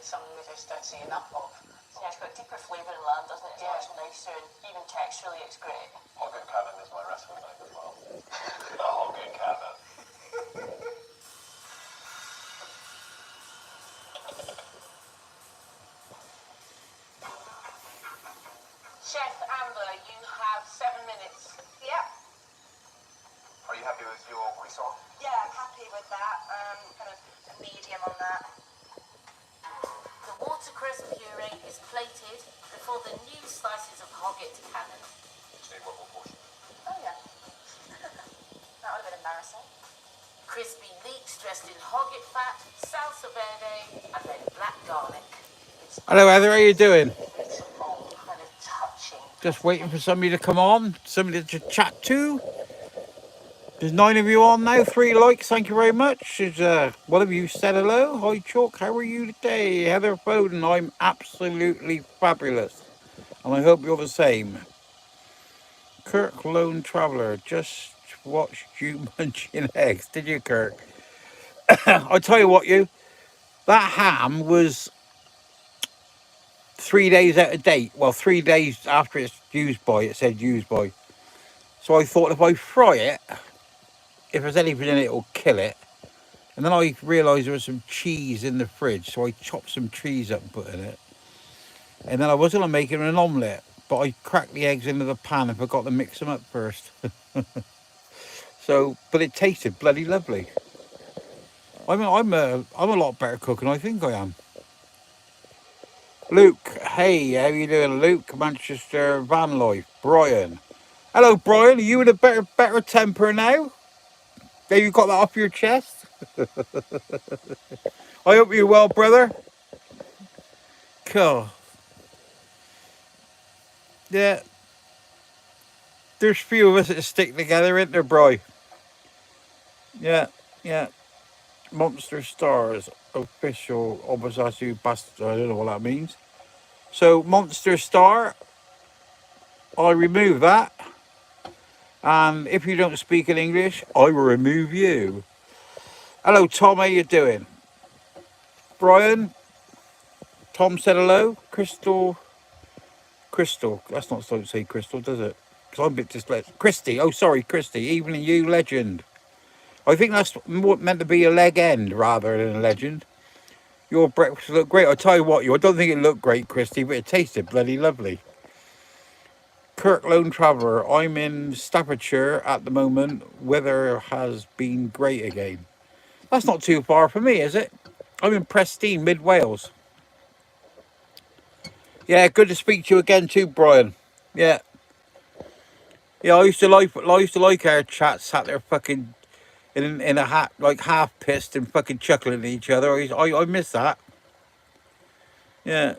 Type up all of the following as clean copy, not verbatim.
something we just don't see enough of. Yeah, it's got a deeper flavour in land, doesn't it? It's much nicer, and even texturally it's great. Hoggen Cannon is my wrestling name as well. Hoggen Cannon. Chef Amber, you have 7 minutes. Yeah. Are you happy with your cuisson? Yeah, I'm happy with that. Kind of a medium on that. The watercress puree is plated before the new slices of hogget cannon. Just need one more portion. Oh yeah. That would have been embarrassing. Crispy leeks dressed in hogget fat, salsa verde, and then black garlic. Hello Heather, how you doing? Beautiful, kind of touching. Just waiting for somebody to come on, somebody to chat to. There's 9 of you on now, 3 likes, thank you very much. One of you said hello. Hi Chalk, how are you today? Heather Foden, I'm absolutely fabulous. And I hope you're the same. Kirk Lone Traveller, just watched you munching eggs. Did you, Kirk? I'll tell you what, that ham was 3 days out of date. Well, 3 days after it's used by, it said used by. So I thought if I fry it, if there's anything in it, it'll kill it. And then I realised there was some cheese in the fridge, so I chopped some cheese up and put in it. And then I was going to make it an omelette, but I cracked the eggs into the pan and forgot to mix them up first. So, but it tasted bloody lovely. I'm a lot better cook than I think I am. Luke, hey, how you doing, Luke? Manchester van life. Brian, hello, Brian. Are you in a better temper now? Have you got that off your chest? I hope you're well, brother. Cool. Yeah. There's few of us that stick together, isn't there, Bri? Yeah, yeah. Monster Stars official Obasasu Bastard. I don't know what that means. So, Monster Star, I remove that. And if you don't speak in English, I will remove you. Hello, Tom. How you doing? Brian. Tom said hello. Crystal. That's not supposed to say Crystal, does it? Because I'm a bit dyslexic. Christy. Oh, sorry, Christy. Evening, you legend. I think that's meant to be a leg end rather than a legend. Your breakfast looked great. I tell you what, I don't think it looked great, Christy, but it tasted bloody lovely. Kirk Lone Traveller, I'm in Staffordshire at the moment. Weather has been great again. That's not too far from me, is it? I'm in Prestine, Mid Wales. Yeah, good to speak to you again too, Brian. Yeah. Yeah, I used to like our chats sat there fucking in a hat, like half pissed and fucking chuckling at each other. I miss that. Yeah.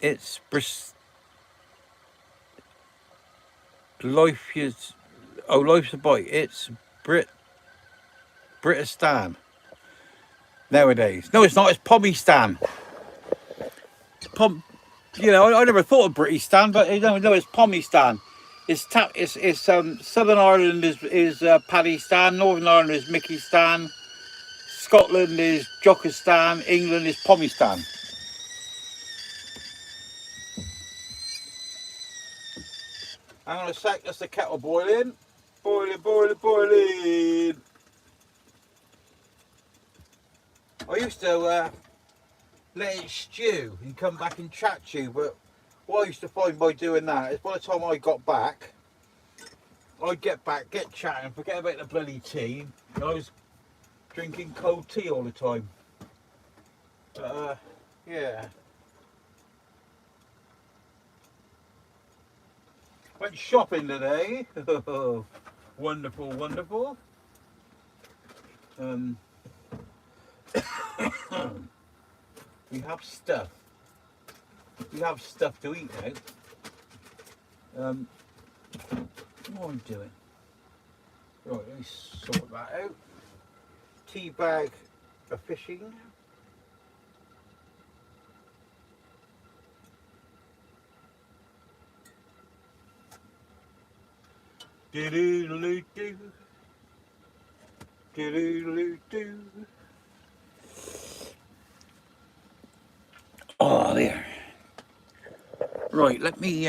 It's life is life's a bite. It's Britistan nowadays. No, it's not. It's Pommistan. I never thought of Britistan, but no, it's Pommistan. It's Southern Ireland is Paddystan, Northern Ireland is Mickey-stan, Scotland is Jockistan, England is Pommistan. Hang on a sec, that's the kettle boiling. Boiling. I used to let it stew and come back and chat to you, but what I used to find by doing that is by the time I got back, I'd get chatting, forget about the bloody tea, and I was drinking cold tea all the time. Yeah. Went shopping today. Wonderful. We have stuff. We have stuff to eat now. What am I doing? Right, let me sort that out. Tea bag of fishing. Do-do-do-do. Do-do-do-do. there. Right, let me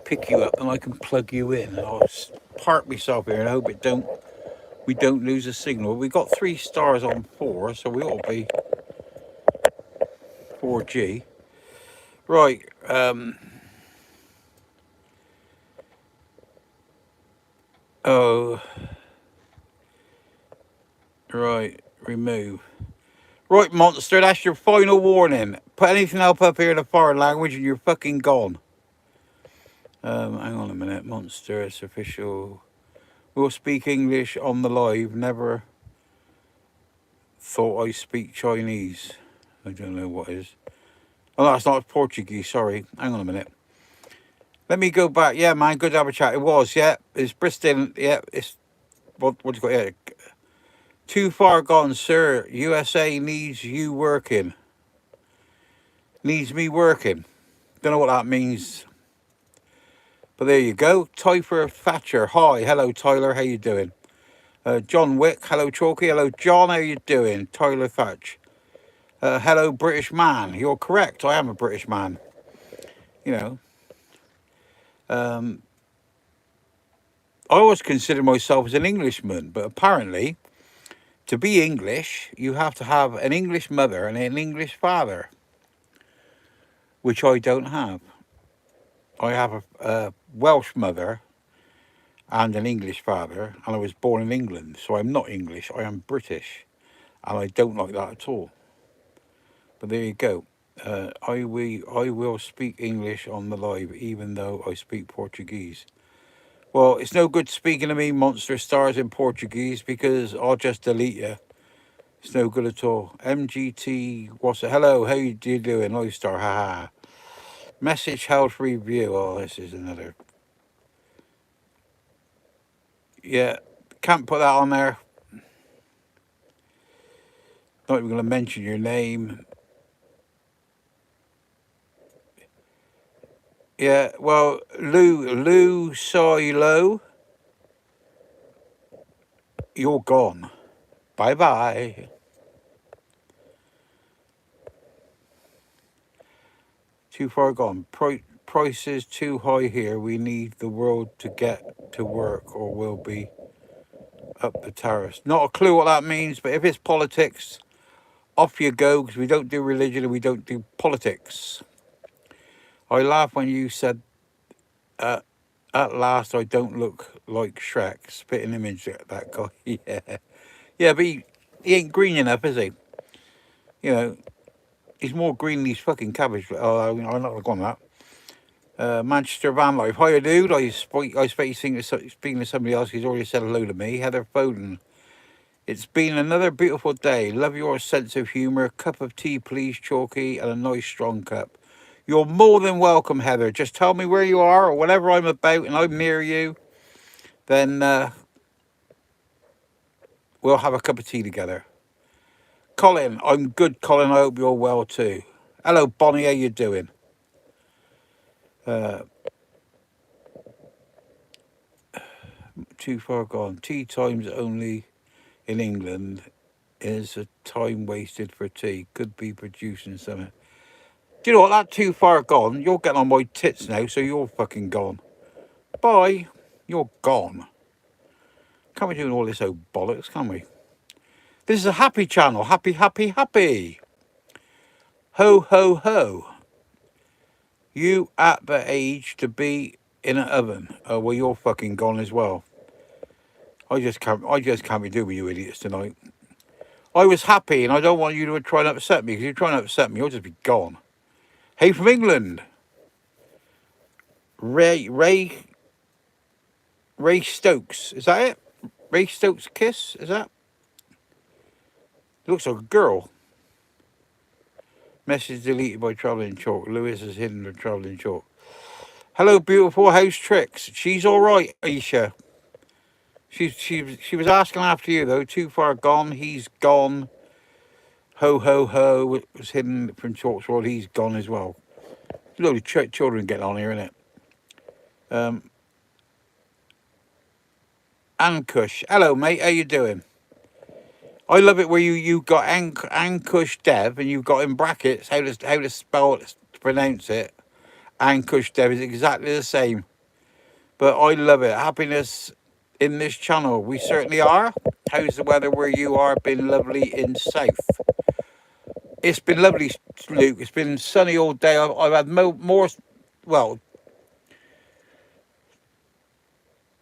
pick you up and I can plug you in. And I'll park myself here and hope we don't lose a signal. We got 3 stars on 4, so we ought to be 4G. Right, oh, right, remove. Right, monster, that's your final warning. Put anything else up here in a foreign language and you're fucking gone. Hang on a minute, monster, it's official. We'll speak English on the live. Never thought I speak Chinese. I don't know what is. Oh, that's not Portuguese, sorry. Hang on a minute. Let me go back. Yeah, man, good to have a chat. It was, yeah. It's Bristol, yeah. It's, what you got here? Too far gone, sir. USA needs you working. Needs me working. Don't know what that means. But there you go. Typer Thatcher. Hi. Hello, Tyler. How you doing? John Wick. Hello, Chalky. Hello, John. How you doing? Tyler Thatch. Hello, British man. You're correct. I am a British man. You know. I always consider myself as an Englishman, but apparently, to be English, you have to have an English mother and an English father, which I don't have. I have a Welsh mother and an English father, and I was born in England, so I'm not English, I am British, and I don't like that at all. But there you go. I will speak English on the live, even though I speak Portuguese. Well, it's no good speaking to me, monster stars, in Portuguese, because I'll just delete you. It's no good at all. MGT, what's it? Hello, how you doing? Oh, star, haha. Message health review. Oh, this is another. Yeah, can't put that on there. Not even going to mention your name. Yeah, well, Lou Silo, you're gone. Bye-bye. Too far gone. Prices too high here. We need the world to get to work or we'll be up the tariffs. Not a clue what that means, but if it's politics, off you go, because we don't do religion and we don't do politics. I laughed when you said, at last I don't look like Shrek. Spitting image, that guy. Yeah. Yeah, but he ain't green enough, is he? You know, he's more green than his fucking cabbage. Oh, I'm not going to go on that. Manchester van life. Hiya, dude. I expect you speaking to somebody else who's already said hello to me. Heather Foden. It's been another beautiful day. Love your sense of humour. Cup of tea, please, Chalky, and a nice strong cup. You're more than welcome, Heather. Just tell me where you are or whatever I'm about and I'm near you. Then we'll have a cup of tea together. Colin, I'm good, Colin. I hope you're well too. Hello, Bonnie. How you doing? Too far gone. Tea times only in England is a time wasted for tea. Could be producing something. Do you know what? That too far gone. You're getting on my tits now, so you're fucking gone. Bye. You're gone. Can't be doing all this old bollocks, can we? This is a happy channel. Happy, happy, happy. Ho, ho, ho. You at the age to be in an oven. Oh, well, you're fucking gone as well. I just can't be doing with you idiots tonight. I was happy, and I don't want you to try and upset me, because if you're trying to upset me, you'll just be gone. Hey, from England. Ray Stokes. Is that it? Ray Stokes kiss? Is that? It looks like a girl. Message deleted by Travelling Chalk. Lewis has hidden the Travelling Chalk. Hello, beautiful. How's Tricks? She's all right, Aisha. She was asking after you though. Too far gone. He's gone. Ho ho ho was hidden from Chalk's World. He's gone as well. Load of children getting on here, isn't it? Ankush. Hello, mate. How you doing? I love it where you got Ankush Dev and you've got in brackets how to spell it, to pronounce it. Ankush Dev is exactly the same. But I love it. Happiness in this channel. We certainly are. How's the weather where you are? Been lovely in South. It's been lovely, Luke. It's been sunny all day. I've had more. Well,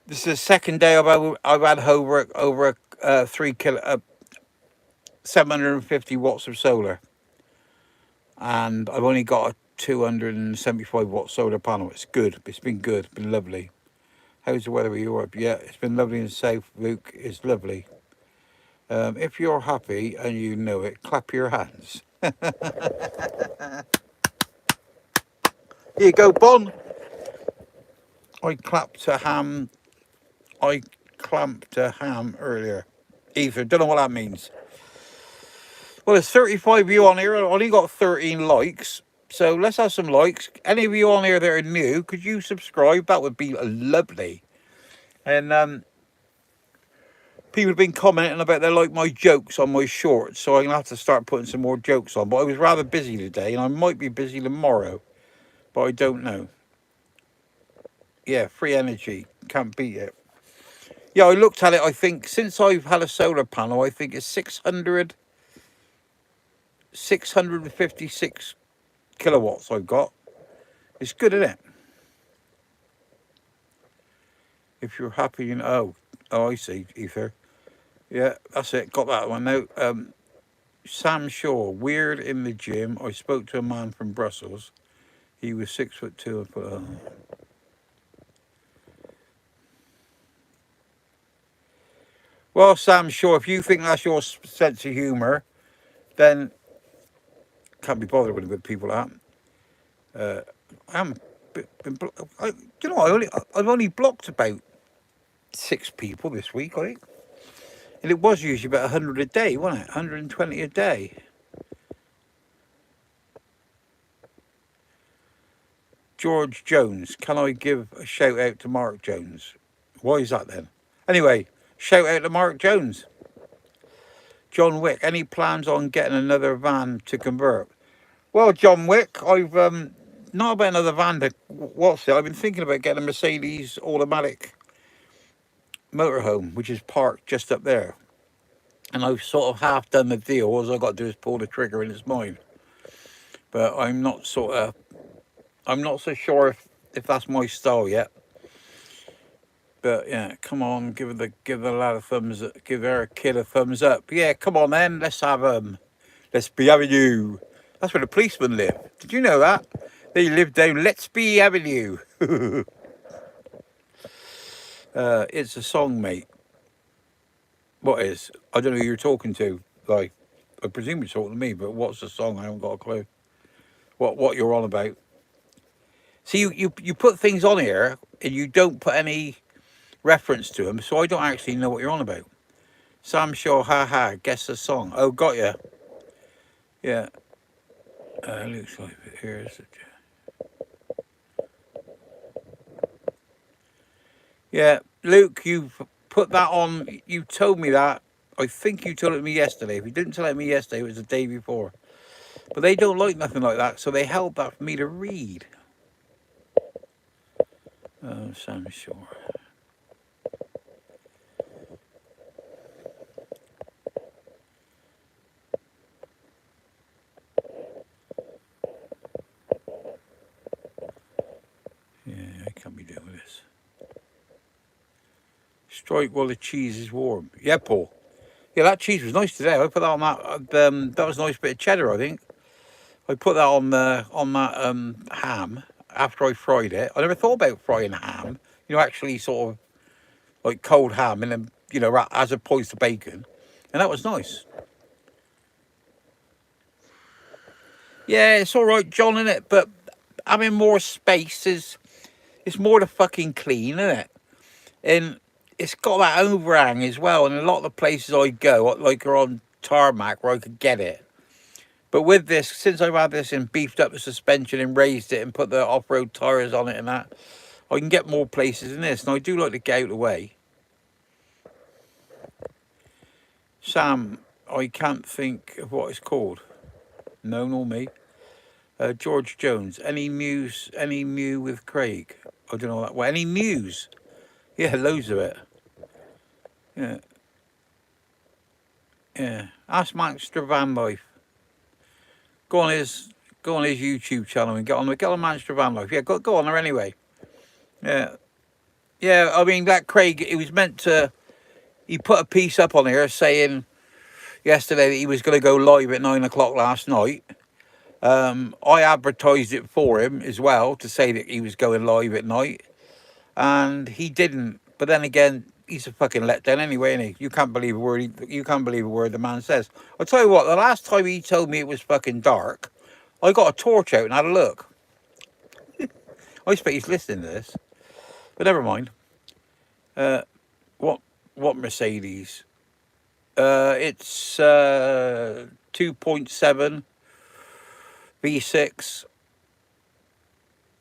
this is the second day I've had over 750 watts of solar, and I've only got a 275 watt solar panel. It's good. It's been good. It's been lovely. How's the weather where you are? Yeah, it's been lovely in South, Luke. It's lovely. If you're happy and you know it, clap your hands. Here you go, Bon. I clapped a ham. I clamped a ham earlier. Ether, don't know what that means. Well, there's 35 of you on here. I only got 13 likes. So let's have some likes. Any of you on here that are new, could you subscribe? That would be lovely. And people have been commenting about they like my jokes on my shorts, so I'm going to have to start putting some more jokes on. But I was rather busy today, and I might be busy tomorrow, but I don't know. Yeah, free energy. Can't beat it. Yeah, I looked at it. I think since I've had a solar panel, I think it's 656 kilowatts I've got. It's good, isn't it? If you're happy, you know. Oh, I see, Ether. Yeah, that's it. Got that one now. Sam Shaw, weird in the gym. I spoke to a man from Brussels. He was 6'2" and put. Well, Sam Shaw, if you think that's your sense of humour, then can't be bothered with people like that. I haven't been. You know, I've only blocked about 6 people this week, I think. And it was usually about 100 a day, wasn't it? 120 a day. George Jones, can I give a shout out to Mark Jones? Why is that then? Anyway, shout out to Mark Jones. John Wick, any plans on getting another van to convert? Well, John Wick, I've not about another van to what's it? I've been thinking about getting a Mercedes automatic motorhome, which is parked just up there. And I've sort of half done the deal. All I've got to do is pull the trigger and it's mine. But I'm not so sure if that's my style yet. But yeah, come on, give the lad a thumbs up, give her a kid a thumbs up. Yeah, come on then, let's have Let's Be Avenue. That's where the policemen live. Did you know that? They live down Let's Be Avenue. It's a song, mate. What is? I don't know who you're talking to. Like, I presume you're talking to me, but what's the song? I haven't got a clue. What you're on about? See, you put things on here and you don't put any reference to them, so I don't actually know what you're on about. Sam Shaw, haha, guess the song. Oh, got ya. Yeah. Looks like it. Here's it. Yeah, Luke, you've put that on. You told me that. I think you told it me yesterday. If you didn't tell it me yesterday, it was the day before. But they don't like nothing like that, so they held that for me to read. Oh, Sam Shaw. Yeah, I can't be doing this. Strike while the cheese is warm. Yeah, Paul. Yeah, that cheese was nice today. I put that on that. That was a nice bit of cheddar, I think. I put that on that ham after I fried it. I never thought about frying ham. You know, actually sort of like cold ham and then, you know, as opposed to bacon. And that was nice. Yeah, it's all right, John, isn't it? But having more space it's more to fucking clean, isn't it? And it's got that overhang as well. And a lot of the places I go, like, are on tarmac where I could get it. But with this, since I've had this and beefed up the suspension and raised it and put the off-road tyres on it and that, I can get more places in this. And I do like to get out of the way. Sam, I can't think of what it's called. No, nor me. George Jones. Any news? Any Mew with Craig? I don't know that. Well, any news? Yeah, loads of it. Yeah, yeah. Ask Maxter Van Life. Go on his YouTube channel and get on Maxter Van Life. Yeah, go on there anyway. Yeah, yeah. I mean that Craig. It was meant to. He put a piece up on here saying yesterday that he was going to go live at 9 o'clock last night. I advertised it for him as well to say that he was going live at night, and he didn't. But then again, he's a fucking letdown anyway, isn't he? You can't believe a word. You can't believe a word the man says. I'll tell you what. The last time he told me it was fucking dark, I got a torch out and had a look. I expect he's listening to this, but never mind. What Mercedes? It's 2.7 V6,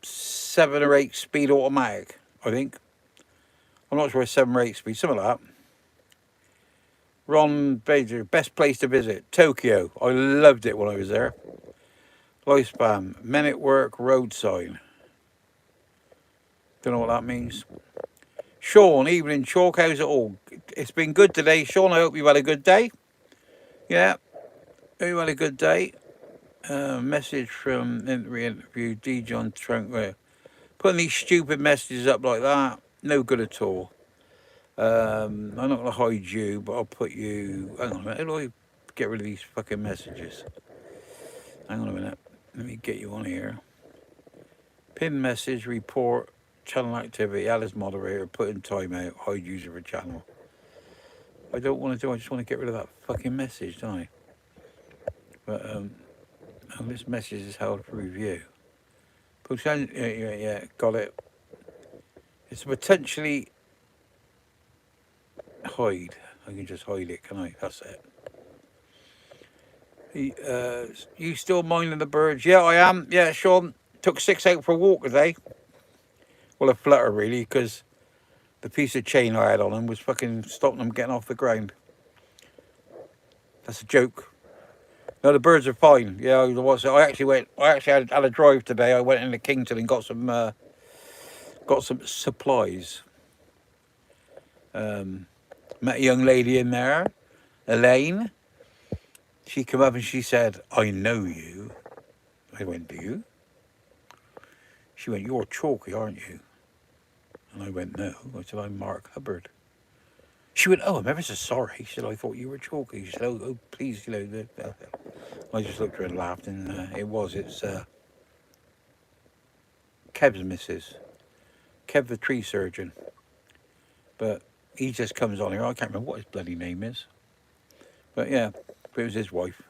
7 or 8 speed automatic, I think. I'm not sure it's 7 or 8 speed, something like that. Ron Bader, best place to visit, Tokyo. I loved it when I was there. Lifespan, men at work, road sign. Don't know what that means. Sean, evening, Chalk, how's it all? It's been good today, Sean. I hope you've had a good day. Yeah, hope you had a good day. Message from interview, D. John Trunk. Putting these stupid messages up like that, no good at all. I'm not going to hide you, but I'll put you... Hang on a minute, how do I get rid of these fucking messages? Hang on a minute, let me get you on here. Pin message, report, channel activity, add as moderator, put in timeout, hide user for channel. I don't want to do, I just want to get rid of that fucking message, don't I? But, this message is held for review. Yeah, got it. It's potentially hide. I can just hide it, can I? That's it. You still minding the birds? Yeah, I am. Yeah, Sean. Took 6 out for a walk today. Well, a flutter really, because the piece of chain I had on them was fucking stopping them getting off the ground. That's a joke. No, the birds are fine. Yeah, I actually had a drive today. I went into Kington and got some supplies. Met a young lady in there, Elaine. She came up and she said, "I know you." I went, "Do you?" She went, "You're Chalky, aren't you?" And I went, "No." I said, "I'm Mark Hubbard." She went, "Oh, I'm ever so sorry." She said, "I thought you were Chalky." She said, "Oh, please, you know." I just looked at her and laughed, and it's Kev's missus. Kev the tree surgeon. But he just comes on here. I can't remember what his bloody name is. But yeah, it was his wife.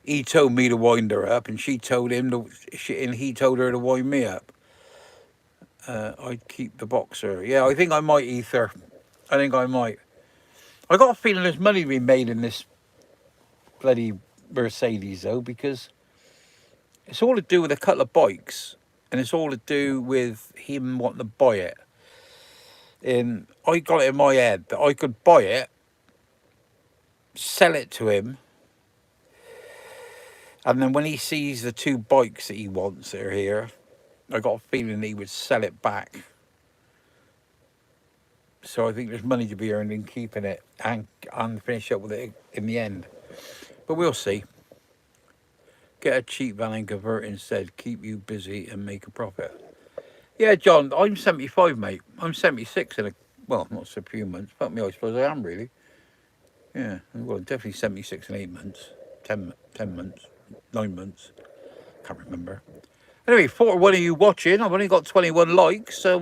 He told me to wind her up, and she told him and he told her to wind me up. I'd keep the boxer. Yeah, I think I might, Ether. I think I might. I got a feeling there's money to be made in this bloody Mercedes, though, because it's all to do with a couple of bikes, and it's all to do with him wanting to buy it. And I got it in my head that I could buy it, sell it to him, and then when he sees the 2 bikes that he wants that are here, I got a feeling he would sell it back. So I think there's money to be earned in keeping it and finish up with it in the end. But we'll see. Get a cheap van and convert instead. Keep you busy and make a profit. Yeah, John, I'm 75, mate. I'm 76 well, not so few months. Fuck me, I suppose I am, really. Yeah, well, definitely 76 in 8 months. 10 months. 9 months. Can't remember. Anyway, for one of you watching, I've only got 21 likes, so,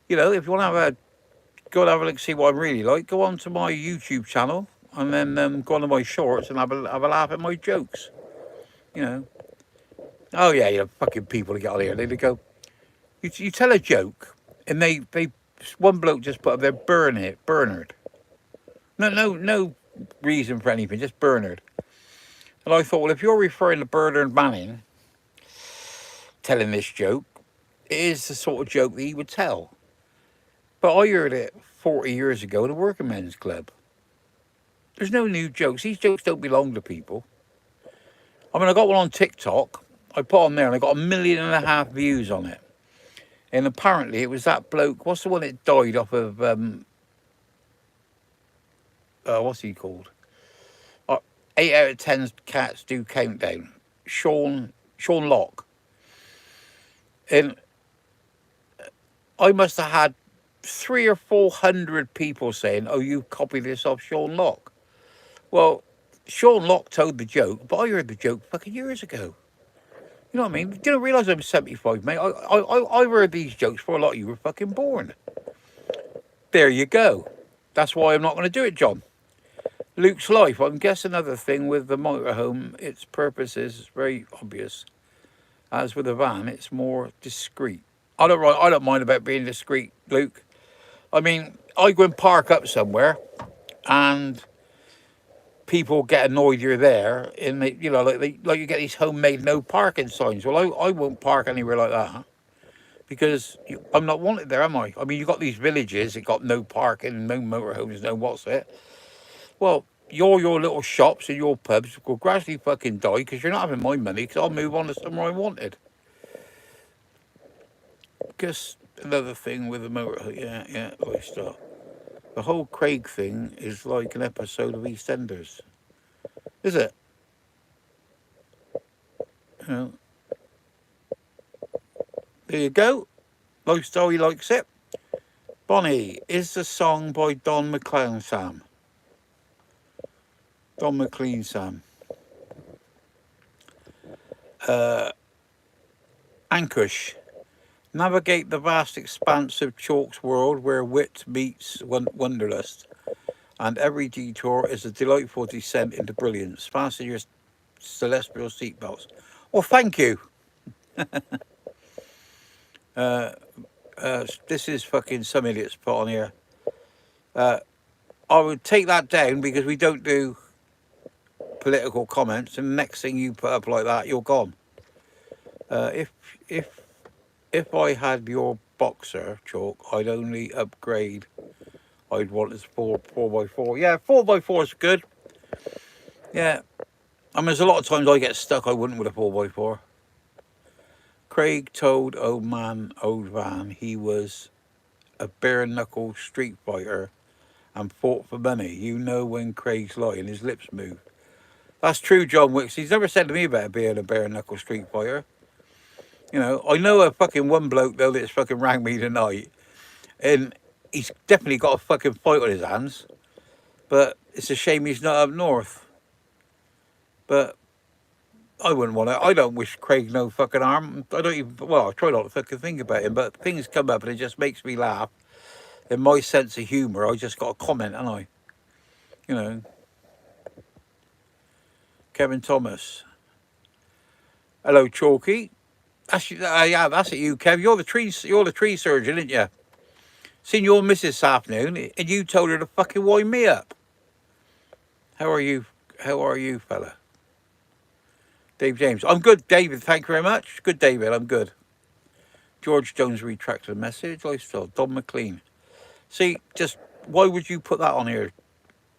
you know, if you want to go and have a look, see what I'm really like, go on to my YouTube channel, and then go on to my shorts and have a laugh at my jokes. You know. Oh, yeah, you know, fucking people to get on here. They go, you tell a joke, and they one bloke just put up there, Bernard. No reason for anything, just Bernard. And I thought, well, if you're referring to Bernard Manning telling this joke, it is the sort of joke that he would tell. But I heard it 40 years ago at a working men's club. There's no new jokes. These jokes don't belong to people. I mean, I got one on TikTok. I put on there and I got 1.5 million views on it. And apparently it was that bloke. What's the one that died off of, what's he called? 8 out of 10 cats do countdown. Sean Locke. And I must have had 300 or 400 people saying, "Oh, you copied this off Sean Locke." Well, Sean Locke told the joke, but I heard the joke fucking years ago. You know what I mean? Didn't realise I'm 75, mate. I heard these jokes before a lot of you were fucking born. There you go. That's why I'm not going to do it, John. Luke's life. I'm guessing another thing with the motorhome, its purpose is very obvious. As with the van, it's more discreet. I don't mind about being discreet, Luke. I mean, I go and park up somewhere, and people get annoyed you're there, and they, like you get these homemade no parking signs. Well, I won't park anywhere like that because I'm not wanted there, am I? I mean, you got these villages that got no parking, no motorhomes, no what's it. Well, your little shops and your pubs will gradually fucking die because you're not having my money because I'll move on to somewhere I wanted. Guess another thing with the motor, yeah, I start. The whole Craig thing is like an episode of EastEnders, is it? You know, there you go. Lifestyle, he likes it. Bonnie, is the song by Don McLean Sam? Don McLean Sam. Ankush. Navigate the vast expanse of Chalk's world where wit meets wanderlust, and every detour is a delightful descent into brilliance. Fasten your celestial seatbelts. Well, thank you. This is fucking some idiots put on here. I would take that down because we don't do political comments, and the next thing you put up like that, you're gone. If I had your Boxer, Chalk, I'd only upgrade. I'd want this 4x4. Yeah, 4x4 is good. Yeah. I mean, there's a lot of times I get stuck, I wouldn't with a 4x4. Craig told old van he was a bare-knuckle street fighter and fought for money. You know when Craig's lying, his lips move. That's true, John Wicks. He's never said to me about being a bare-knuckle street fighter. You know, I know a fucking one bloke, though, that's fucking rang me tonight. And he's definitely got a fucking fight on his hands. But it's a shame he's not up north. But I wouldn't want to. I don't wish Craig no fucking harm. I don't even, well, I try not to fucking think about him. But things come up and it just makes me laugh. In my sense of humour, I just got a comment, haven't I? You know. Kevin Thomas. Hello, Chalky. Yeah, that's it, you, Kev. You're the tree surgeon, aren't you? Seen your missus this afternoon, and you told her to fucking wind me up. How are you, fella? Dave James. I'm good, David. Thank you very much. Good, David. I'm good. George Jones retracted a message. Lifestyle. Don McLean. See, just why would you put that on here?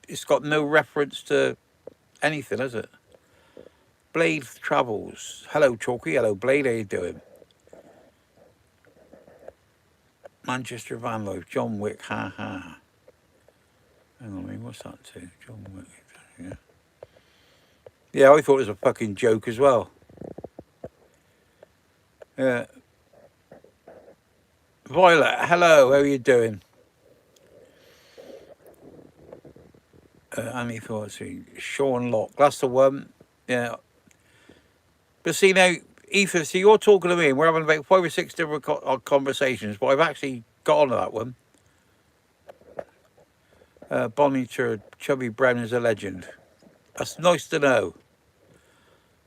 It's got no reference to anything, has it? Blade Travels. Hello, Chalky. Hello, Blade. How you doing? Manchester Van Life. John Wick. Ha ha. Hang on a minute. What's that to? John Wick. Yeah. Yeah, I thought it was a fucking joke as well. Yeah. Violet. Hello. How are you doing? Any thoughts? Sean Locke. That's the one. Yeah. But see now, Ethan, see, you're talking to me and we're having about 5 or 6 different conversations, but I've actually got onto that one. Bonnie Chubby Brown is a legend. That's nice to know.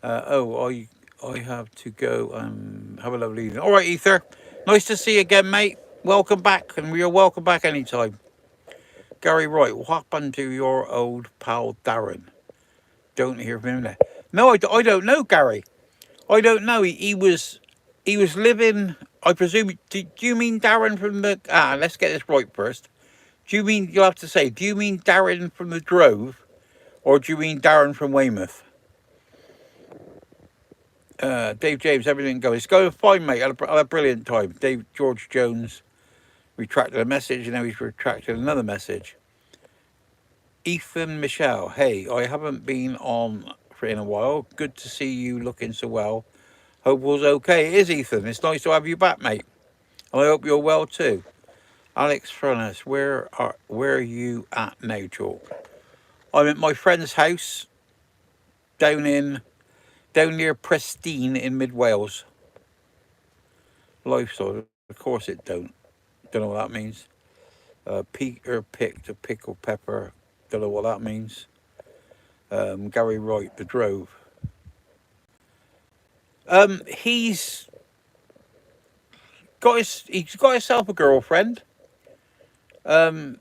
I have to go and have a lovely evening. All right, Ether. Nice to see you again, mate. Welcome back, and you're welcome back anytime. Gary Wright, what happened to your old pal Darren? Don't hear from him there. No, I don't know, Gary. I don't know. He was living. I presume. Do you mean Darren from the? Let's get this right first. Do you mean, you'll have to say, do you mean Darren from the Drove, Or do you mean Darren from Weymouth? Dave James, everything goes. It's going fine, mate. I had a brilliant time. Dave George Jones retracted a message, and now he's retracted another message. Ethan Michelle, hey, I haven't been on for in a while. Good to see you looking so well. Hope all's okay. It is, Ethan. It's nice to have you back, mate. And I hope you're well too. Alex Furness, where are you at now, Chalk? I'm at my friend's house down near Prestine in mid Wales. Lifestyle, of course it don't. Don't know what that means. Peter picked a pickle pepper. Don't know what that means. Gary Wright, the drove. He's got himself a girlfriend. And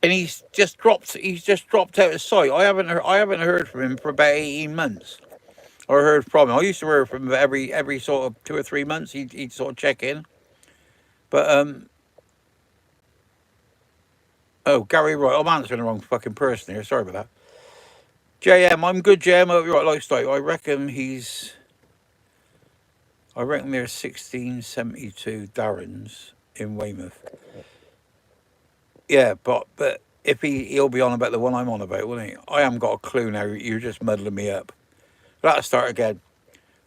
he's just dropped out of sight. I haven't heard from him for about 18 months. Or heard from him. I used to hear from him every sort of 2 or 3 months. He'd sort of check in. But oh, Gary Wright. I'm answering the wrong fucking person here. Sorry about that. JM, I'm good, JM. I hope you're right, lifestyle. I reckon there's 1672 Darrens in Weymouth. Yeah, but if he'll be on about the one I'm on about, won't he? I haven't got a clue now. You're just muddling me up. That'll start again.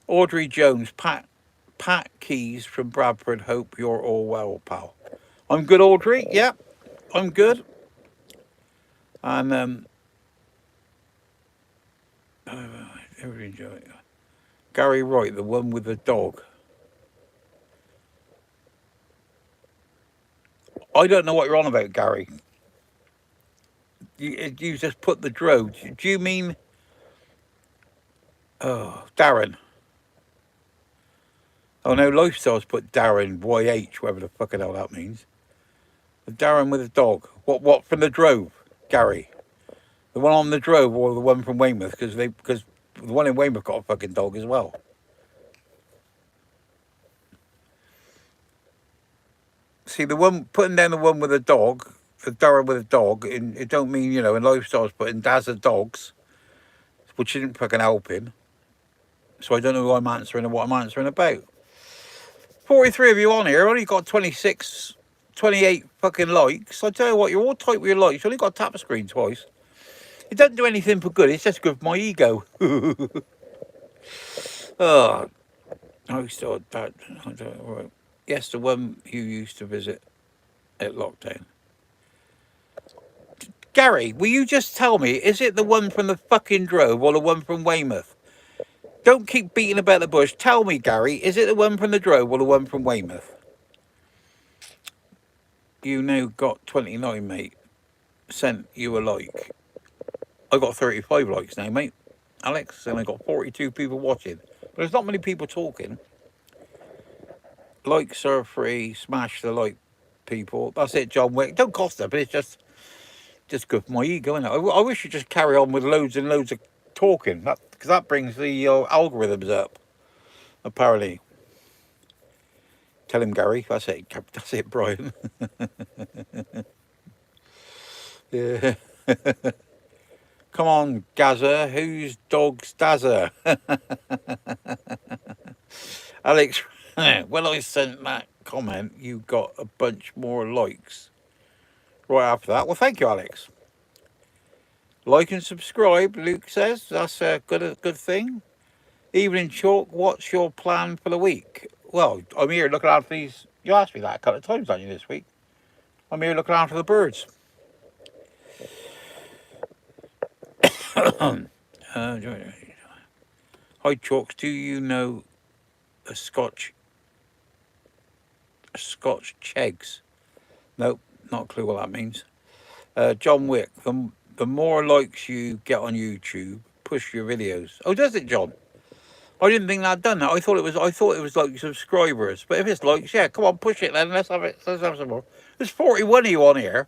Audrey Jones, Pat Keys from Bradford. Hope you're all well, pal. I'm good, Audrey. Yep, I'm good. And Gary Wright, the one with the dog. I don't know what you're on about, Gary. You just put the drove. Do you mean? Oh, Darren. Oh no, Lifestyles put Darren YH, whatever the fucking hell that means. The Darren with a dog. What from the drove, Gary? The one on the drove or the one from Weymouth? Because the one in Weymouth got a fucking dog as well. See, the one putting down the one with a dog, the Darren with a dog, it don't mean, in Lifestyles putting Dazza dogs, which isn't fucking helping. So I don't know who I'm answering and what I'm answering about. 43 of you on here, only got 26, 28 fucking likes. I tell you what, you're all tight with your likes. You only got to tap the screen twice. It doesn't do anything for good. It's just good for my ego. Oh, I still that. I don't know. Right. Yes, the one you used to visit at lockdown. Gary, will you just tell me, is it the one from the fucking drove or the one from Weymouth? Don't keep beating about the bush. Tell me, Gary, is it the one from the drove or the one from Weymouth? You now got 29, mate. Sent you a like. I got 35 likes now, mate. Alex, and I got 42 people watching. But there's not many people talking. Likes are free. Smash the like, people. That's it, John Wick. Don't cost it, but it's just good for my ego, isn't it? I wish you'd just carry on with loads and loads of talking. Because that brings the algorithms up, apparently. Tell him, Gary. That's it, Brian. Yeah. Come on, Gaza. Whose dog's Dazza? Alex, when I sent that comment, you got a bunch more likes right after that. Well, thank you, Alex. Like and subscribe, Luke says. That's a good thing. Evening Chalk, what's your plan for the week? Well, I'm here looking after these. You asked me that a couple of times, haven't you, this week? I'm here looking after the birds. Hi, Chalks. Do you know a Scotch chegs? Nope, not a clue what that means. John Wick. The more likes you get on YouTube, push your videos. Oh, does it, John? I didn't think that'd done that. I thought it was like subscribers. But if it's likes, yeah, come on, push it then. Let's have it. Let's have some more. There's 41 of you on here.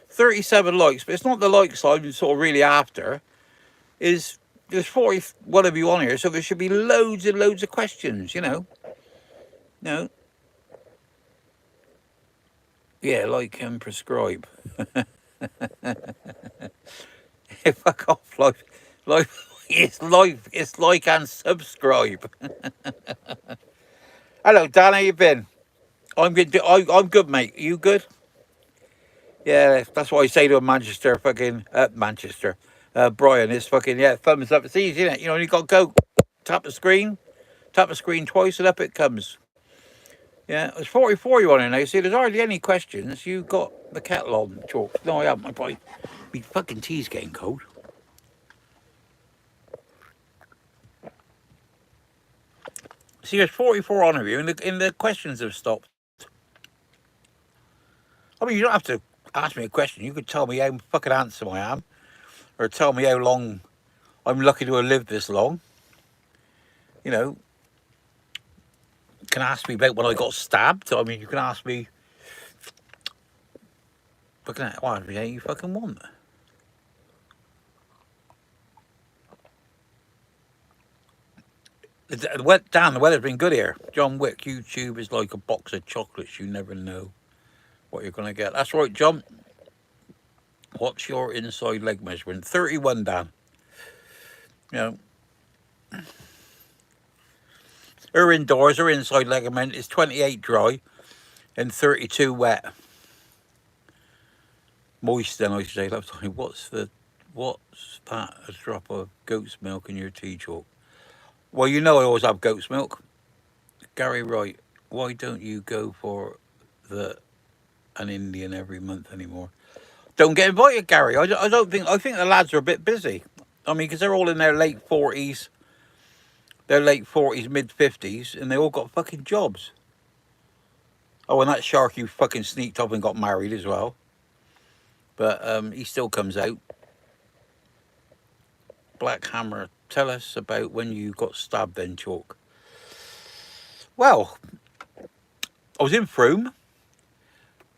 37 likes, but it's not the likes I'm sort of really after. There's 41 of you on here, so there should be loads and loads of questions, No. Yeah, like and prescribe. Fuck off, it's like and subscribe. Hello, Dan. How you been? I'm good. I'm good, mate. You good? Yeah, that's what I say to a Manchester fucking Manchester. Brian is fucking thumbs up. It's easy, isn't it? You know, you got to go tap the screen twice, and up it comes. Yeah, it's 44 you want to know. See, there's hardly any questions. You got the kettle on, Chalk. No, I haven't. My boy, me fucking tea's getting cold. See, there's 44 on of you, and the questions have stopped. I mean, you don't have to ask me a question. You could tell me how fucking handsome I am, or tell me how long I'm lucky to have lived this long. You know, you can ask me about when I got stabbed. I mean, you can ask me fucking whatever you fucking want. Dan, the weather's been good here. John Wick, YouTube is like a box of chocolates. You never know what you're going to get. That's right, John. What's your inside leg measurement? 31, Dan. You know, her indoors, her inside leg measurement is 28 dry and 32 wet. Moist, then I should say. That's like, what's that? A drop of goat's milk in your tea, Chalk? Well, you know I always have goat's milk. Gary Wright, why don't you go for an Indian every month anymore? Don't get invited, Gary. I don't think. I think the lads are a bit busy. I mean, because they're all in their late 40s. Their late 40s, mid 50s, and they all got fucking jobs. Oh, and that shark you fucking sneaked up and got married as well. But he still comes out. Black Hammer, tell us about when you got stabbed then, Chalk. Well, I was in Frome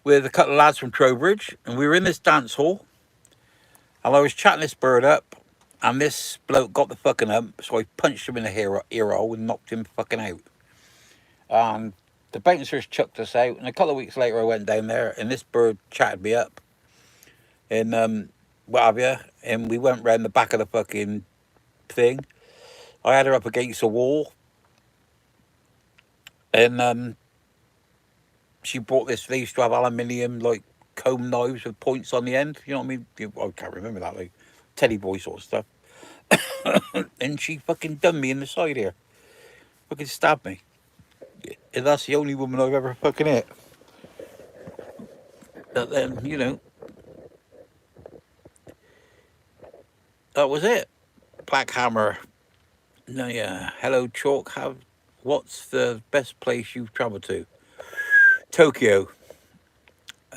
with a couple of lads from Trowbridge, and we were in this dance hall, and I was chatting this bird up, and this bloke got the fucking hump, so I punched him in the ear hole and knocked him fucking out. And the bouncers chucked us out, and a couple of weeks later I went down there, and this bird chatted me up, and what have you, and we went round the back of the fucking thing. I had her up against a wall, and she bought this. They used to have aluminium like comb knives with points on the end. You know what I mean? I can't remember that, like Teddy Boy sort of stuff. And she fucking done me in the side here. Fucking stabbed me. And that's the only woman I've ever fucking hit. But then, you know, that was it. Black Hammer. No, yeah. Hello, Chalk. What's the best place you've travelled to? Tokyo.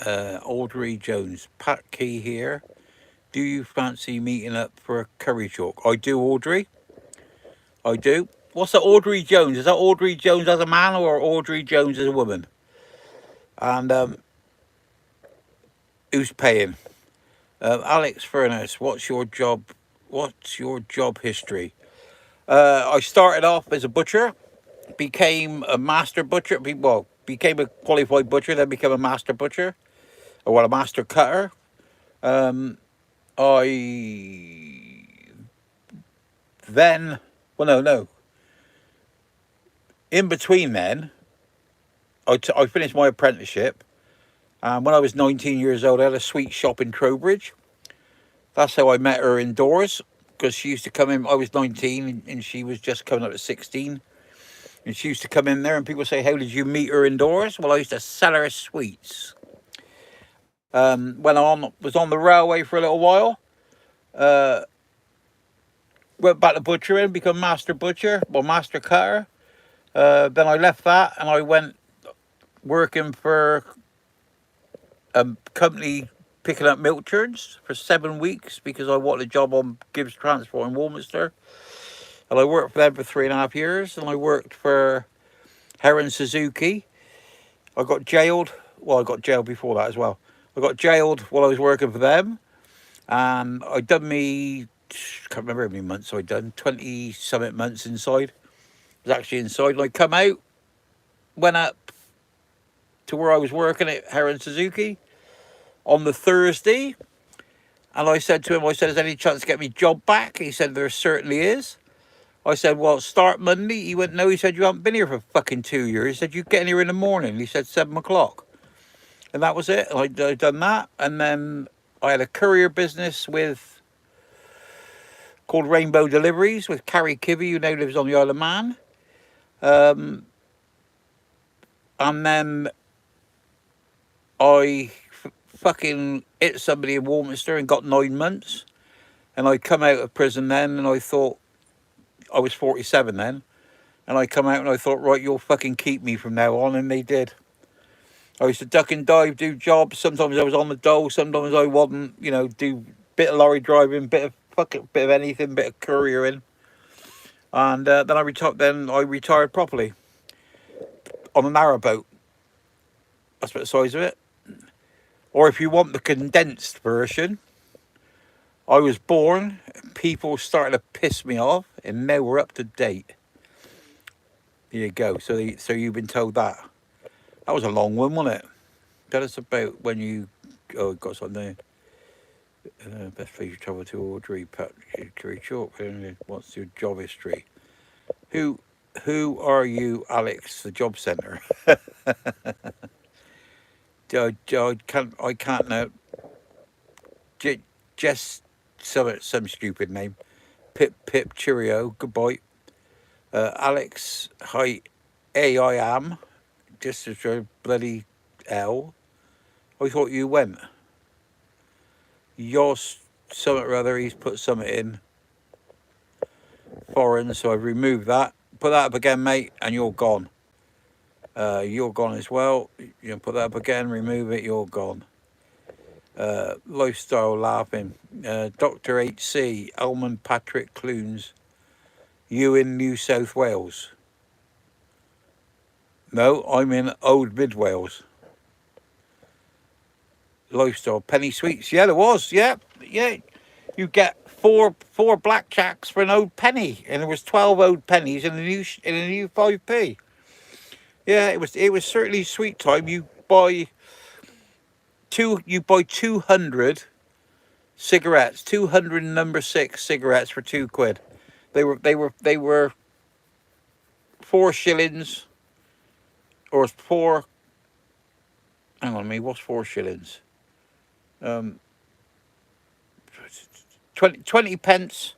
Audrey Jones. Pat Key here. Do you fancy meeting up for a curry, Chalk? I do, Audrey. I do. What's that, Audrey Jones? Is that Audrey Jones as a man or Audrey Jones as a woman? And who's paying? Alex Furness, what's your job history? I started off as a butcher, became a master butcher, became a qualified butcher, then became a master butcher, or a master cutter. In between then, I finished my apprenticeship, and when I was 19 years old, I had a sweet shop in Trowbridge. That's how I met her indoors, because she used to come in. I was 19, and she was just coming up to 16. And she used to come in there, and people say, how did you meet her indoors? Well, I used to sell her sweets. When I was on the railway for a little while, went back to butchering, become master butcher, master cutter. Then I left that, and I went working for a company picking up milk turns for 7 weeks because I wanted a job on Gibbs Transport in Warminster. And I worked for them for 3.5 years, and I worked for Heron Suzuki. I got jailed. Well, I got jailed before that as well. I got jailed while I was working for them, and I done can't remember how many months I'd done, 20-something months inside. I was actually inside, and I come out, went up to where I was working at Heron Suzuki on the Thursday. And I said to him, I said, is there any chance to get me job back? He said, there certainly is. I said, well, start Monday. He went, no. He said, you haven't been here for fucking 2 years. He said, you get in here in the morning. He said, 7 o'clock. And that was it. I done that. And then I had a courier business called Rainbow Deliveries with Carrie Kivy, who now lives on the Isle of Man. And then I fucking hit somebody in Warminster and got 9 months. And I come out of prison then, and I thought, I was 47 then. And I come out and I thought, right, you'll fucking keep me from now on. And they did. I used to duck and dive, do jobs. Sometimes I was on the dole, sometimes I wasn't. You know, do bit of lorry driving, bit of anything, bit of couriering. And then I retired properly on a narrowboat. That's about the size of it. Or if you want the condensed version, I was born, people started to piss me off, and now we're up to date. There you go. So you've been told that. That was a long one, wasn't it? Tell us about when you got something there. Best place you travel to, Audrey, Patrick, short. What's your job history? Who are you, Alex? The job centre. I can't know. Just some stupid name. Pip, cheerio, goodbye. Alex, hi, I am. Just as a bloody L. I thought you went. You're something or other. He's put something in foreign, so I've removed that. Put that up again, mate, and you're gone. You're gone as well. You know, put that up again, remove it, you're gone. Lifestyle laughing. Dr. HC, Elman Patrick Clunes. You in New South Wales? No, I'm in Old Mid Wales. Lifestyle Penny Sweets. Yeah, there was. Yeah. You get four blackjacks for an old penny, and there was 12 old pennies in a new 5p. Yeah, it was certainly sweet time. You buy 200 cigarettes, 200 number 6 cigarettes for £2. They were 4 shillings, or 4. Hang on a minute, what's 4 shillings? 20 pence,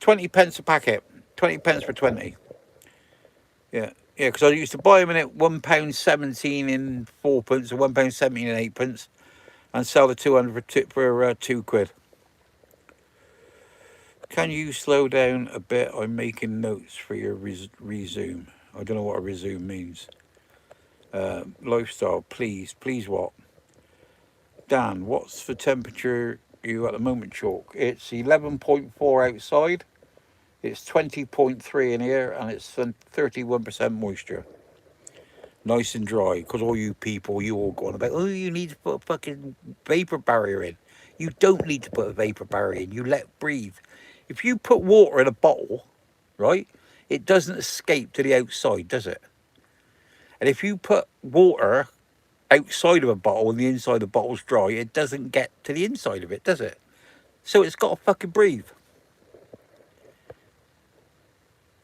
20 pence a packet, 20 pence for 20. Yeah, because I used to buy them in at £1.17 in 4p, or £1.17 in 8p, and sell the 200 for £2. Can you slow down a bit? I'm making notes for your resume. I don't know what a resume means. Lifestyle, please what? Dan, what's the temperature you at the moment, Chalk? It's 11.4 outside. It's 20.3 in here, and it's 31% moisture. Nice and dry, because all you people, you all go on about, oh, you need to put a fucking vapor barrier in. You don't need to put a vapor barrier in. You let it breathe. If you put water in a bottle, right, it doesn't escape to the outside, does it? And if you put water outside of a bottle and the inside of the bottle's dry, it doesn't get to the inside of it, does it? So it's got to fucking breathe.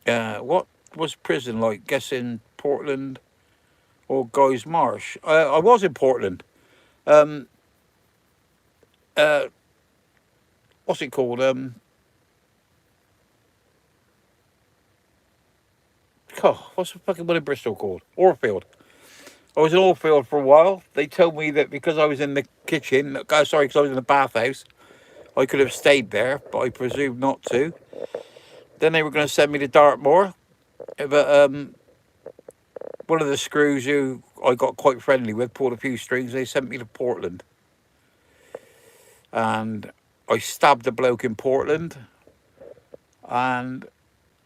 What was prison like? Guessing Portland or Guy's Marsh? I was in Portland. What's it called? What's the fucking one in Bristol called? Orfield. I was in Orfield for a while. They told me that because I was in the kitchen, because I was in the bathhouse, I could have stayed there, but I presumed not to. Then they were going to send me to Dartmoor, but one of the screws who I got quite friendly with pulled a few strings. They sent me to Portland, and I stabbed a bloke in Portland, and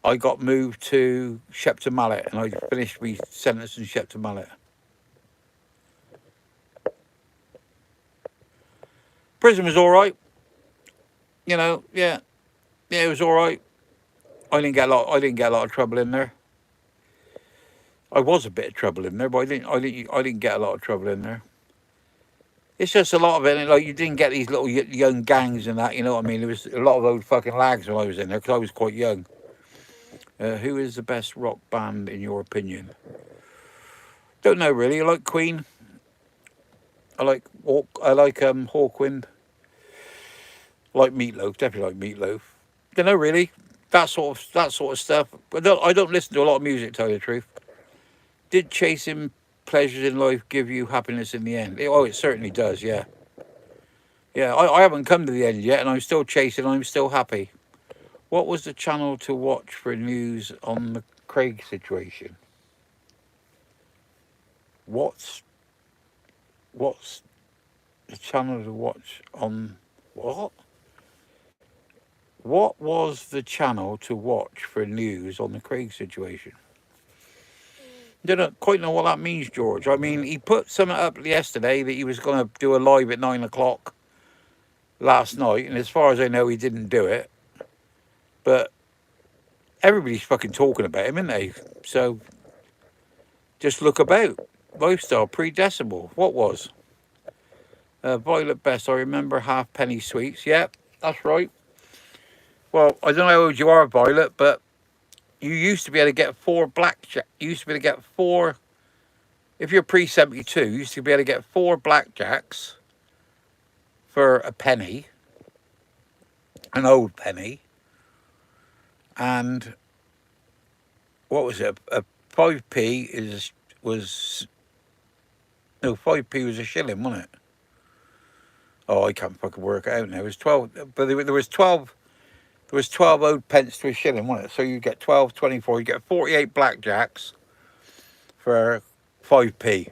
I got moved to Shepton Mallet, and I finished my sentence in Shepton Mallet. Prison was all right, you know. Yeah, it was all right. I didn't get a lot of trouble in there. I was a bit of trouble in there, but I didn't get a lot of trouble in there. It's just a lot of it. Like you didn't get these little young gangs and that. You know what I mean? There was a lot of old fucking lags when I was in there because I was quite young. Who is the best rock band in your opinion? Don't know really. I like Queen. I like Hawkwind. I like Meatloaf. Definitely like Meatloaf. Don't know really. That sort of stuff. I don't listen to a lot of music. To tell you the truth. Did chasing pleasures in life give you happiness in the end? Oh, it certainly does. Yeah. Yeah. I haven't come to the end yet, and I'm still chasing. I'm still happy. What was the channel to watch for news on the Craig situation? What's the channel to watch on what? What was the channel to watch for news on the Craig situation? Don't quite know what that means, George. I mean, he put something up yesterday that he was going to do a live at 9 o'clock last night, and as far as I know, he didn't do it. But everybody's fucking talking about him, isn't they? So just look about. Lifestyle pre-decimal. What was? Violet Best. I remember halfpenny sweets. Yep, that's right. Well, I don't know how old you are, Violet, but you used to be able to get 4 blackjack. You used to be able to get 4. If you're pre-72, you used to be able to get 4 blackjacks for a penny, an old penny, and what was it? A 5p was no 5p was a shilling, wasn't it? Oh, I can't fucking work it out now. It was 12, but there was 12. There was 12 old pence to a shilling, wasn't it? So you get 12, 24. You get 48 blackjacks for 5p.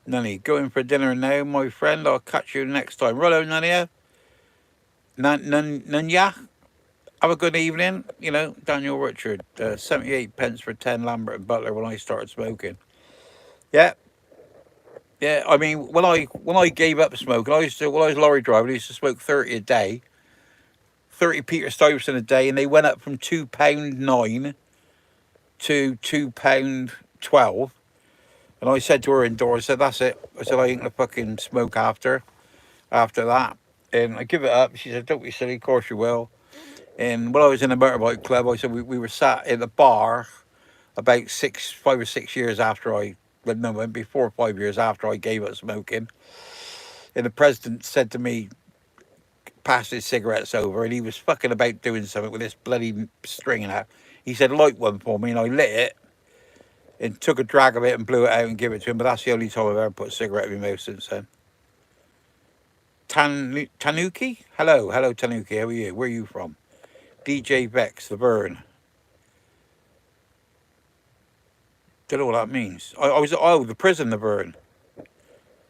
Nanny, going for dinner now, my friend. I'll catch you next time. Righto, Nanya. Nanya. Have a good evening. You know, Daniel Richard. 78 pence for 10 Lambert and Butler when I started smoking. Yeah. Yeah, I mean, when I gave up smoking, when I was lorry driving, I used to smoke 30 a day. 30 Peter Stuyvesant a day, and they went up from £2.9 to £2.12. And I said to her indoors, I said, that's it. I said, I ain't gonna fucking smoke after that. And I give it up. She said, don't be silly, of course you will. And when I was in a motorbike club, I said we were sat in a bar about 5 or 6 years after before 5 years after I gave up smoking. And the president said to me, passed his cigarettes over, and he was fucking about doing something with this bloody string and that. He said, light one for me, and I lit it and took a drag of it and blew it out and gave it to him. But that's the only time I've ever put a cigarette in my mouth since then. Tanuki? Hello, Tanuki. How are you? Where are you from? DJ Vex, the Burn. Don't know what that means. I was the prison, the Burn.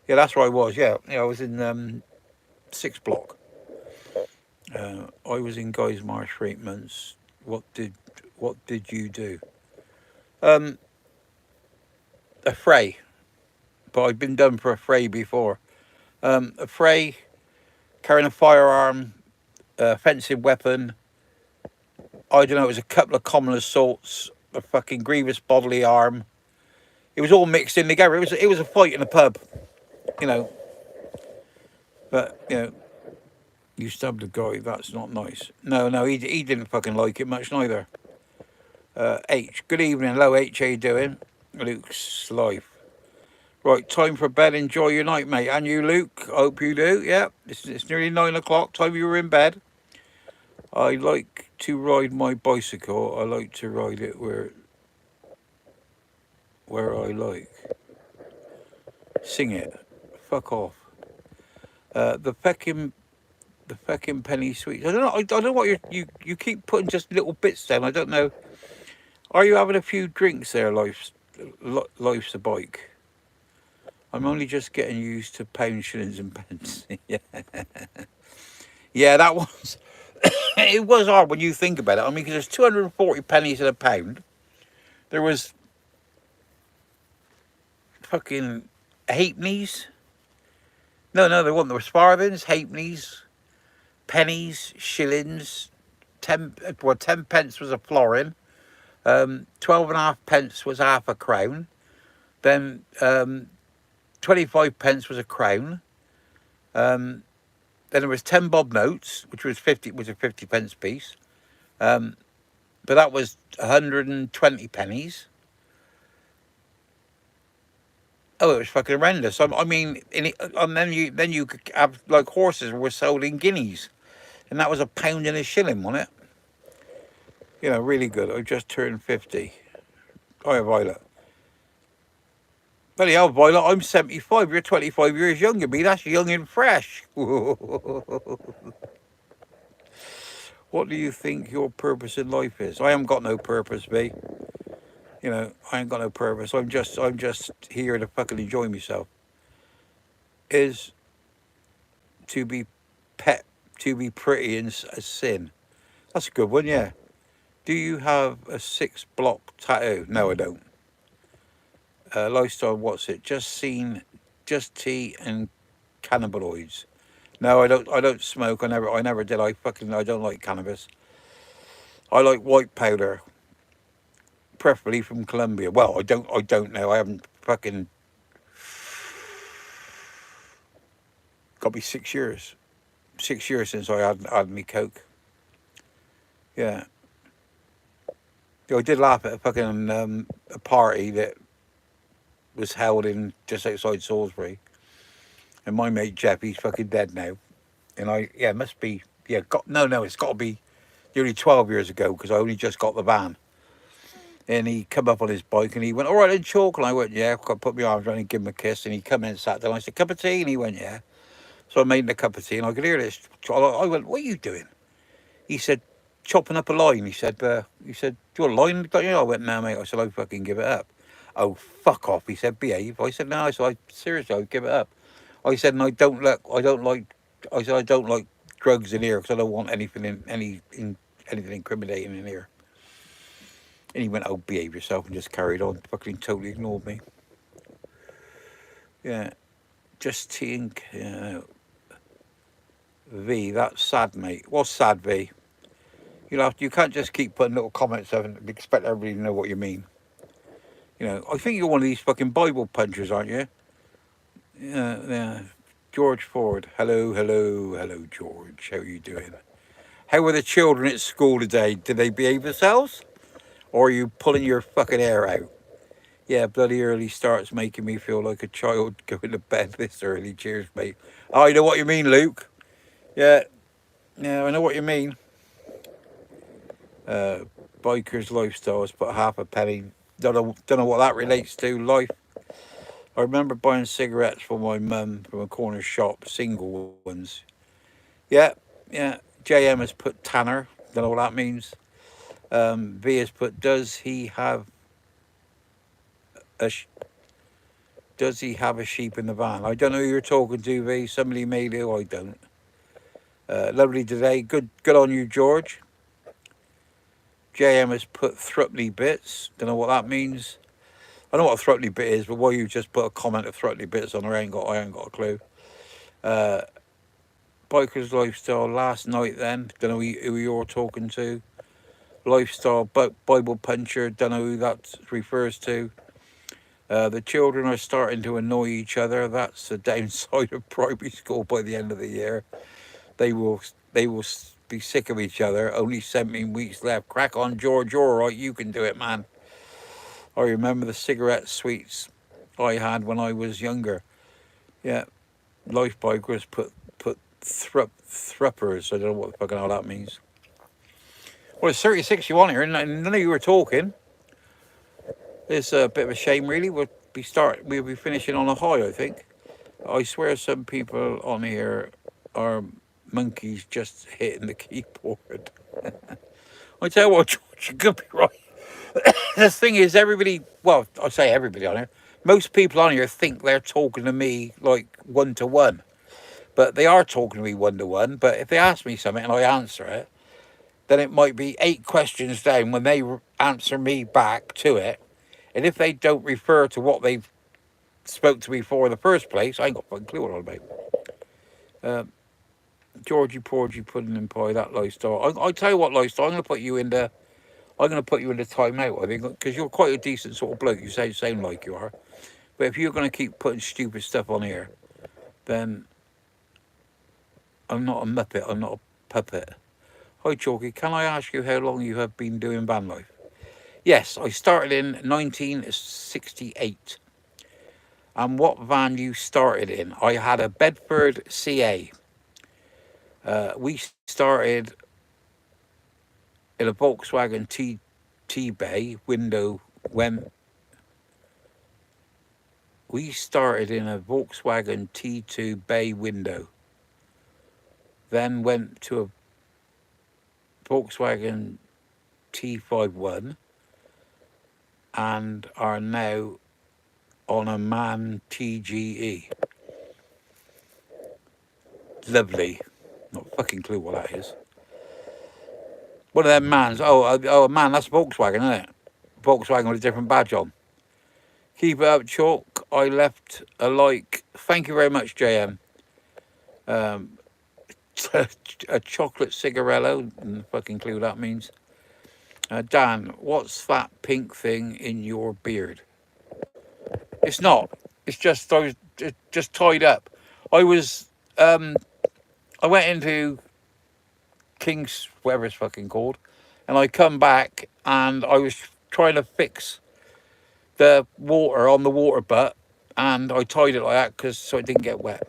Yeah, that's where I was. Yeah, I was in 6 block. I was in Guy's Marsh for 8 months. What did you do? A fray, but I've been done for a fray before. A fray, carrying a firearm, a offensive weapon. I don't know. It was a couple of common assaults, a fucking grievous bodily harm. It was all mixed in together. It was a fight in a pub, you know. But you know, you stabbed a guy. That's not nice. No, he didn't fucking like it much neither. H, good evening. Hello, H. How you doing? Luke's life. Right, time for bed. Enjoy your night, mate. And you, Luke. I hope you do. Yeah, it's nearly 9 o'clock. Time you were in bed. I like to ride my bicycle. I like to ride it where I like. Sing it. Fuck off. The feckin' penny sweets. I don't know what you keep putting just little bits down. I don't know. Are you having a few drinks there, life's a bike? I'm only just getting used to pounds, shillings and pence. Yeah. Yeah, that was it was hard when you think about it. I mean, because there's 240 pennies in a pound. There was fucking halfpennies. No, there wasn't. There was farthings, halfpennies, pennies, shillings. 10 pence was a florin. 12 and a half pence was half a crown. Then 25 pence was a crown. Then there was 10 bob notes, which was a 50 pence piece. But that was 120 pennies. Oh, it was fucking horrendous. I mean, and then you could have like horses were sold in guineas, and that was £1 and a shilling, wasn't it? You know, really good. I just turned 50. Oh, yeah, Violet. Bloody hell, Violet, I'm 75. You're 25 years younger than me. That's young and fresh. What do you think your purpose in life is? I haven't got no purpose, B. You know, I ain't got no purpose. I'm just here to fucking enjoy myself. Is to be to be pretty in a sin. That's a good one, yeah. Do you have a 6-block tattoo? No, I don't. Lifestyle, what's it? Just tea and cannabinoids. No, I don't smoke. I never did. I don't like cannabis. I like white powder, preferably from Colombia. Well, I don't know. I haven't fucking got me 6 years. 6 years since I had me coke. Yeah. I did laugh at a fucking a party that was held in just outside Salisbury, and my mate Jeff, he's fucking dead now, and it must be it's got to be nearly 12 years ago because I only just got the van, and he come up on his bike and he went, all right then, chalk, and I went, yeah. I put my arms around and give him a kiss, and he come in and sat down. I said, cup of tea, and he went, yeah. So I made him a cup of tea, and I could hear this. I went, what are you doing? He said, chopping up a line. He said, do you want a line? I went, no, mate. I said, I fucking give it up. Oh, fuck off. He said, behave. I said, no. I said, seriously, I'd give it up. I said, and I don't like drugs in here because I don't want anything incriminating in here. And he went, oh, behave yourself, and just carried on. Fucking totally ignored me. Yeah. Just tea and V, that's sad, mate. What's sad, V? You can't just keep putting little comments up and expect everybody to know what you mean. You know, I think you're one of these fucking Bible punchers, aren't you? Yeah. George Ford. Hello, George. How are you doing? How were the children at school today? Did they behave themselves? Or are you pulling your fucking hair out? Yeah, bloody early starts making me feel like a child going to bed this early. Cheers, mate. Oh, I know what you mean, Luke. Yeah, I know what you mean. Biker's lifestyle has put half a penny. Don't know what that relates to. Life. I remember buying cigarettes for my mum from a corner shop, single ones. Yeah. JM has put Tanner. Don't know what that means. V has put, does he have a sheep in the van? I don't know who you're talking to, V. Somebody may do. I don't. Lovely today. Good on you, George. JM has put Thrupley bits. Don't know what that means. I know what a Thrupley bit is, but why you just put a comment of Thrupley bits on there, I ain't got a clue. Biker's lifestyle last night then. Don't know who you're talking to. Lifestyle Bible puncher. Don't know who that refers to. The children are starting to annoy each other. That's the downside of primary school by the end of the year. They will be sick of each other. Only 17 weeks left. Crack on, George. You're all right. You can do it, man. I remember the cigarette sweets I had when I was younger. Yeah. Life Bikers put thruppers. I don't know what the fucking hell that means. Well, it's 36 you on here, and none of you were talking. It's a bit of a shame, really. We'll be finishing on a high, I think. I swear some people on here are monkeys just hitting the keyboard. I tell you what, George, you could be right. The thing is, everybody, well, I say everybody on here, most people on here think they're talking to me like one-to-one. But they are talking to me one-to-one. But if they ask me something and I answer it, then it might be 8 questions down when they answer me back to it. And if they don't refer to what they've spoke to me for in the first place, I ain't got a fucking clue what I'm about. Georgie Porgy pudding and pie, that lifestyle. I tell you what, lifestyle, I'm going to put you in the timeout, I think, because you're quite a decent sort of bloke. You sound like you are. But if you're going to keep putting stupid stuff on here, then I'm not a muppet. I'm not a puppet. Hi, Chalky. Can I ask you how long you have been doing van life? Yes, I started in 1968. And what van you started in? I had a Bedford CA. We started in a Volkswagen T-Bay window when we started in a Volkswagen T2 bay window. Then went to a Volkswagen T51 and are now on a MAN TGE. Lovely. Not a fucking clue what that is. One of them MANs. Oh, man, that's Volkswagen, isn't it? Volkswagen with a different badge on. Keep it up, Chalk. I left a like. Thank you very much, JM. A chocolate cigarello. Fucking clue that means. Dan, what's that pink thing in your beard? It's not. It's just I was just tied up. I was. I went into King's, whatever it's fucking called, and I come back and I was trying to fix the water on the water butt, and I tied it like that because so it didn't get wet.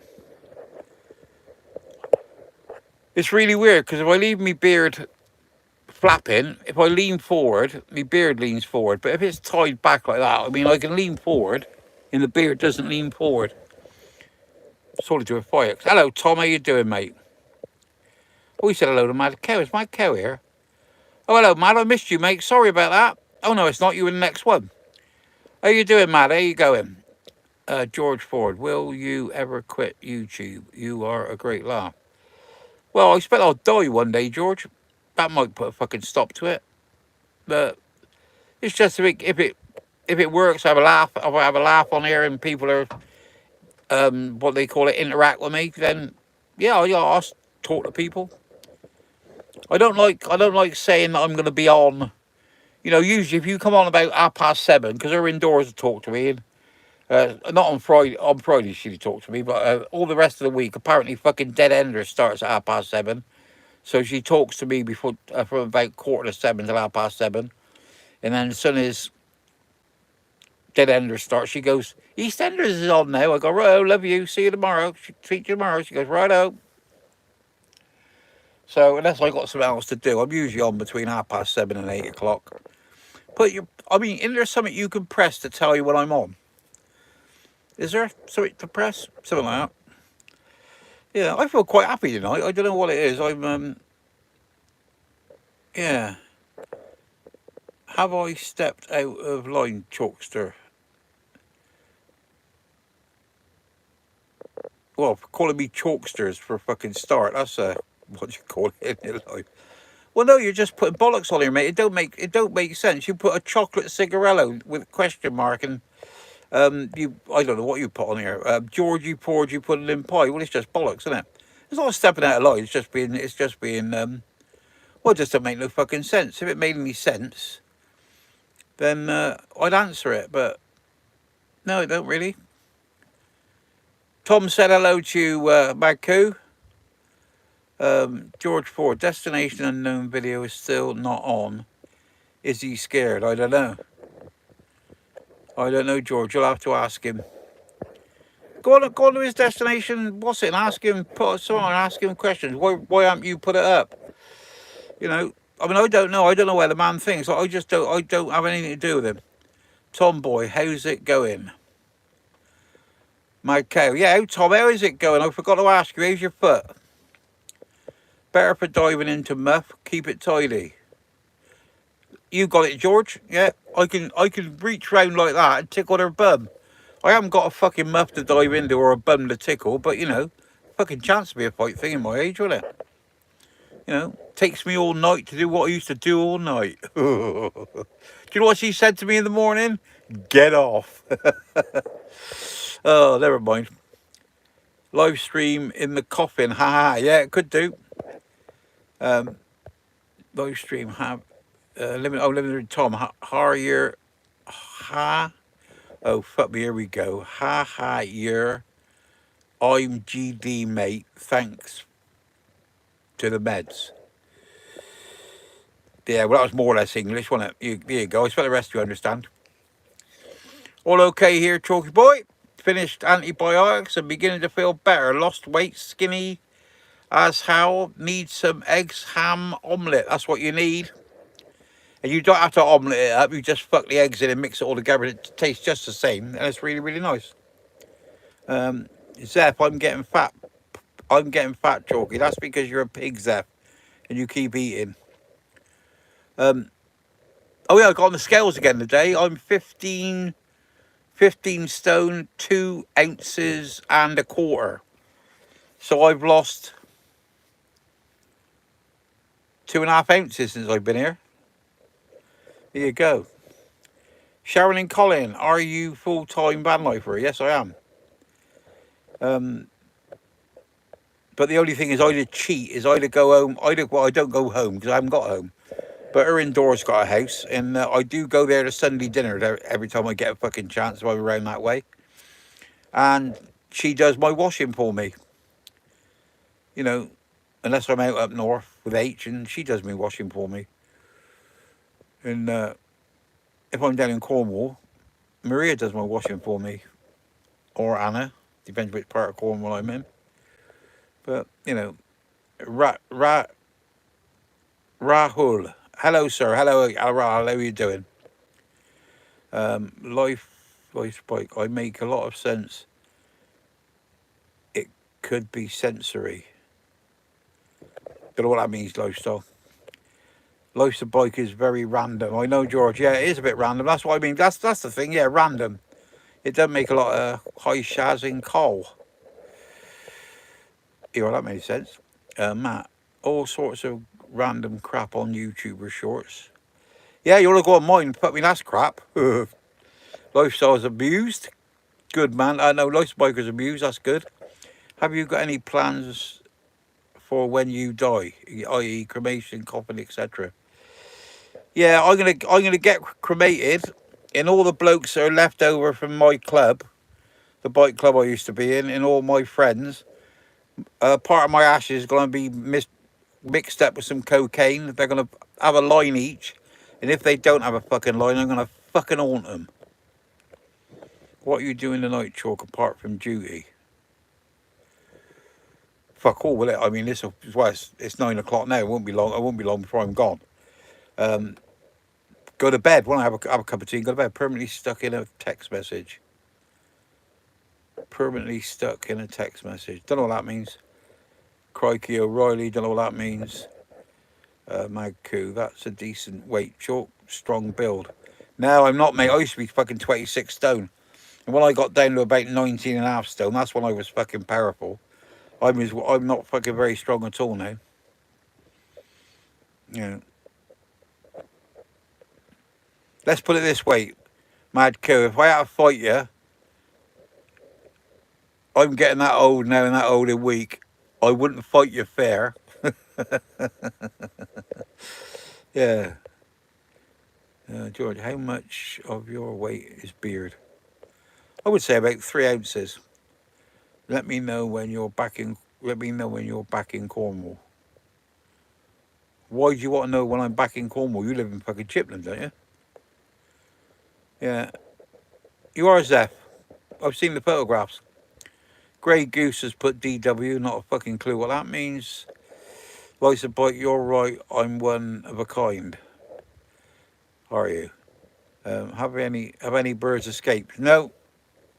It's really weird because if I leave my beard flapping, if I lean forward, my beard leans forward. But if it's tied back like that, I mean, I can lean forward, and the beard doesn't lean forward. Sort of do a fire. Hello, Tom. How you doing, mate? Oh, he said hello to Mad Cow. Is Mad Cow here? Oh, hello, Mad. I missed you, mate. Sorry about that. Oh, no, it's not. You in the next one. How you doing, Mad? How you going? George Ford. Will you ever quit YouTube? You are a great laugh. Well, I expect I'll die one day, George. That might put a fucking stop to it. But it's just if it works, have a laugh. If I have a laugh on here and people are what they call it, interact with me, then yeah, I'll talk to people. I don't like saying that I'm going to be on. You know, usually if you come on about 7:30, because they're indoors to talk to me, and not on Friday. On Friday she talk to me, but all the rest of the week, apparently fucking Dead Ender starts at 7:30. So she talks to me before from about 7:15 till 7:30, and then as soon as Dead Ender starts, she goes, EastEnders is on now. I go, righto, love you, see you tomorrow. See you tomorrow. She goes, righto. So unless I got something else to do, I'm usually on between 7:30 and 8:00. I mean, isn't there something you can press to tell you when I'm on? Is there something to press? Something like that. Yeah, I feel quite happy tonight. I don't know what it is. Yeah. Have I stepped out of line, Chalkster? Well, for calling me Chalksters for a fucking start. That's what you call it in your life. Well, no, you're just putting bollocks on here, mate. It don't make sense. You put a chocolate cigarello with a question mark and I don't know what you put on here. Georgie poured, you put it in pie. Well, it's just bollocks, isn't it? It's not stepping out of line. It's just being. Well, it just don't make no fucking sense. If it made any sense, then I'd answer it. But no, it don't really. Tom said hello to you, Magku. George Ford, Destination Unknown video is still not on. Is he scared? I don't know. I don't know, George. You'll have to ask him. Go on to his destination. What's it? And ask him. Put someone. Ask him questions. Why haven't you put it up? You know. I mean, I don't know. I don't know where the man thinks. I just don't. I don't have anything to do with him. Tomboy, how's it going? My cow. Yeah, Tom, how is it going? I forgot to ask you. How's your foot? Better for diving into muff. Keep it tidy. You got it, George. Yeah, I can reach round like that and tickle her bum. I haven't got a fucking muff to dive into or a bum to tickle, but you know, fucking chance to be a fight thing in my age, will it? You know, takes me all night to do what I used to do all night. Do you know what she said to me in the morning? Get off. Oh, never mind. Live stream in the coffin. Ha ha. Yeah, it could do. Live stream have limited Tom. Harrier. Ha. Oh, fuck me, here we go. Ha ha, I'm GD, mate. Thanks to the meds. Yeah, well, that was more or less English, wasn't it? There you go. I expect the rest of you understand. All okay here, Chalky boy. Finished antibiotics and beginning to feel better. Lost weight, skinny as hell. Need some eggs, ham, omelette. That's what you need. And you don't have to omelette it up. You just fuck the eggs in and mix it all together. It tastes just the same. And it's really, really nice. Zeph, I'm getting fat. I'm getting fat, Chalky. That's because you're a pig, Zeph. And you keep eating. Oh, yeah, I got on the scales again today. I'm 15 stone, 2 ounces and a quarter. So I've lost 2.5 ounces since I've been here. There you go. Sharon and Colin, are you full-time van lifer? Yes, I am. But the only thing is I'd cheat is I'd go home. Well, I don't go home because I haven't got home. But her indoors got a house, and I do go there to Sunday dinner every time I get a fucking chance if I'm around that way. And she does my washing for me. You know, unless I'm out up north with H, and she does my washing for me. And if I'm down in Cornwall, Maria does my washing for me. Or Anna, depends which part of Cornwall I'm in. But, you know, Rahul. Hello, sir. Hello, how are you doing? Life spike. I make a lot of sense. It could be sensory. Don't know what that means, lifestyle. Life's a bike is very random. I know, George. Yeah, it is a bit random. That's what I mean. That's the thing. Yeah, random. It doesn't make a lot of high shazing coal. Yeah, well, that made sense. Matt, all sorts of random crap on YouTuber shorts. Yeah, you want to go on mine? Put me that's crap. Lifestyle's abused. Good, man. No, Lifestyle's abused. That's good. Have you got any plans for when you die, i.e., cremation, coffin, etc.? Yeah, I'm gonna get cremated, and all the blokes that are left over from my club, the bike club I used to be in, and all my friends. Part of my ashes is gonna be mixed up with some cocaine. They're gonna have a line each, and if they don't have a fucking line, I'm gonna fucking haunt them. What are you doing tonight, Chalk? Apart from duty? Fuck all, will it? I mean, it's 9 o'clock now. It won't be long. I won't be long before I'm gone. Go to bed. Want to have a cup of tea? Go to bed. Permanently stuck in a text message. Permanently stuck in a text message. Don't know what that means. Crikey O'Reilly. Don't know what that means. Magcoo. That's a decent weight. Short, strong build. No, I'm not, mate. I used to be fucking 26 stone. And when I got down to about 19.5 stone, that's when I was fucking powerful. I'm not fucking very strong at all now. Yeah. Let's put it this way, Mad Co. If I had to fight you, I'm getting that old now and that old in week. I wouldn't fight you fair. Yeah. George, how much of your weight is beard? I would say about 3 ounces. Let me know when you're back in. Let me know when you're back in Cornwall. Why do you want to know when I'm back in Cornwall? You live in fucking Chipland, don't you? Yeah. You are Zeph. I've seen the photographs. Grey Goose has put DW, not a fucking clue what that means. Liza Bite, you're right, I'm one of a kind. Are you? Have any birds escaped? No.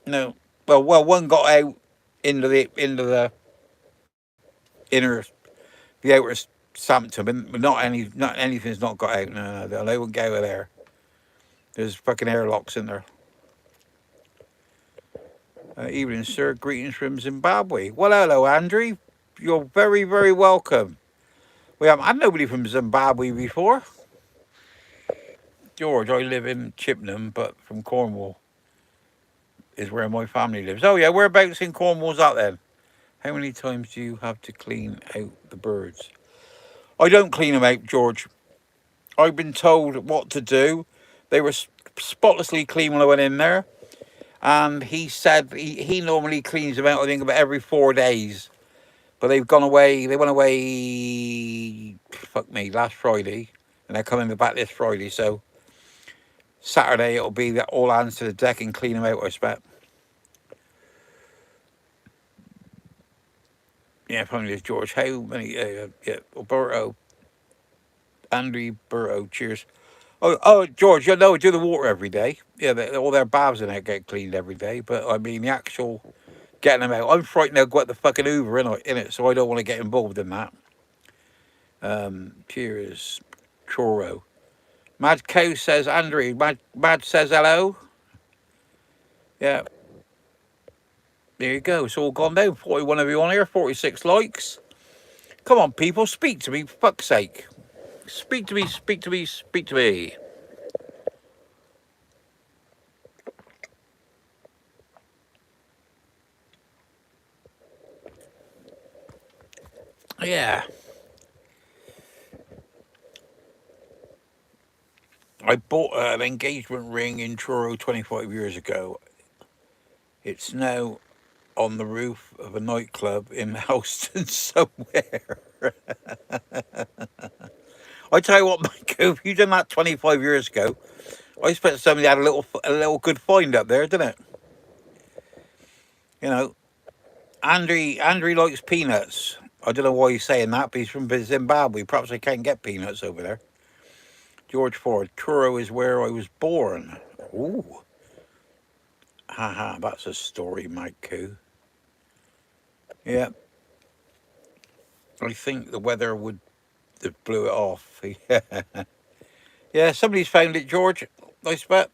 Well, one got out into the outer sanctum, and not anything's not got out. No, they won't get out of there. There's fucking airlocks in there. Evening, sir. Greetings from Zimbabwe. Well, hello, Andrew. You're very, very welcome. We haven't had nobody from Zimbabwe before. George, I live in Chippenham, but from Cornwall is where my family lives. Oh, yeah, whereabouts in Cornwall's that then? How many times do you have to clean out the birds? I don't clean them out, George. I've been told what to do. They were spotlessly clean when I went in there. and he said he normally cleans them out, I think, about every 4 days. But they've gone away. They went away, fuck me, last Friday, and they're coming back this Friday. So Saturday it'll be that all hands to the deck and clean them out, I expect. Yeah, probably is George. How many? Yeah, Alberto, Andrew, Burrow. Cheers. Oh, George, you know, do the water every day. Yeah, all their baths in there get cleaned every day. But I mean, the actual getting them out, I'm frightened they'll go at the fucking Hoover in it, so I don't want to get involved in that. Cheers, Choro. Mad Cow says Andrew. Mad says hello. Yeah, there you go. It's all gone down. 41 of you on here, 46 likes. Come on, people, speak to me, for fuck's sake. Speak to me, speak to me, speak to me. Yeah. I bought an engagement ring in Truro 25 years ago. It's now on the roof of a nightclub in Houston somewhere. I tell you what, Mike, if you done that 25 years ago, I expect somebody had a little good find up there, didn't it? You know, Andrew likes peanuts. I don't know why he's saying that, but he's from Zimbabwe. Perhaps they can't get peanuts over there. George Ford, Truro is where I was born. Ooh. Haha, that's a story, Mike Coo. Yeah. I think the weather would have blew it off. Yeah, somebody's found it, George. I expect.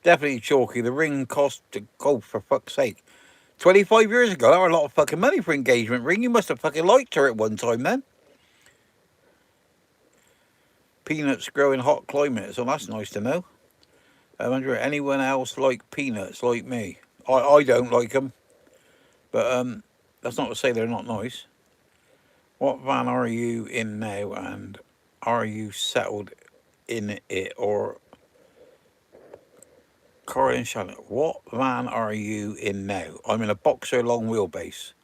Definitely chalky. The ring cost to go for fuck's sake. 25 years ago, that was a lot of fucking money for engagement ring. You must have fucking liked her at one time then. Peanuts grow in hot climates. Oh, that's nice to know. I wonder if anyone else like peanuts like me. I don't like them. But that's not to say they're not nice. What van are you in now, and are you settled in it, or Corin Shannon? What van are you in now? I'm in a Boxer long wheelbase.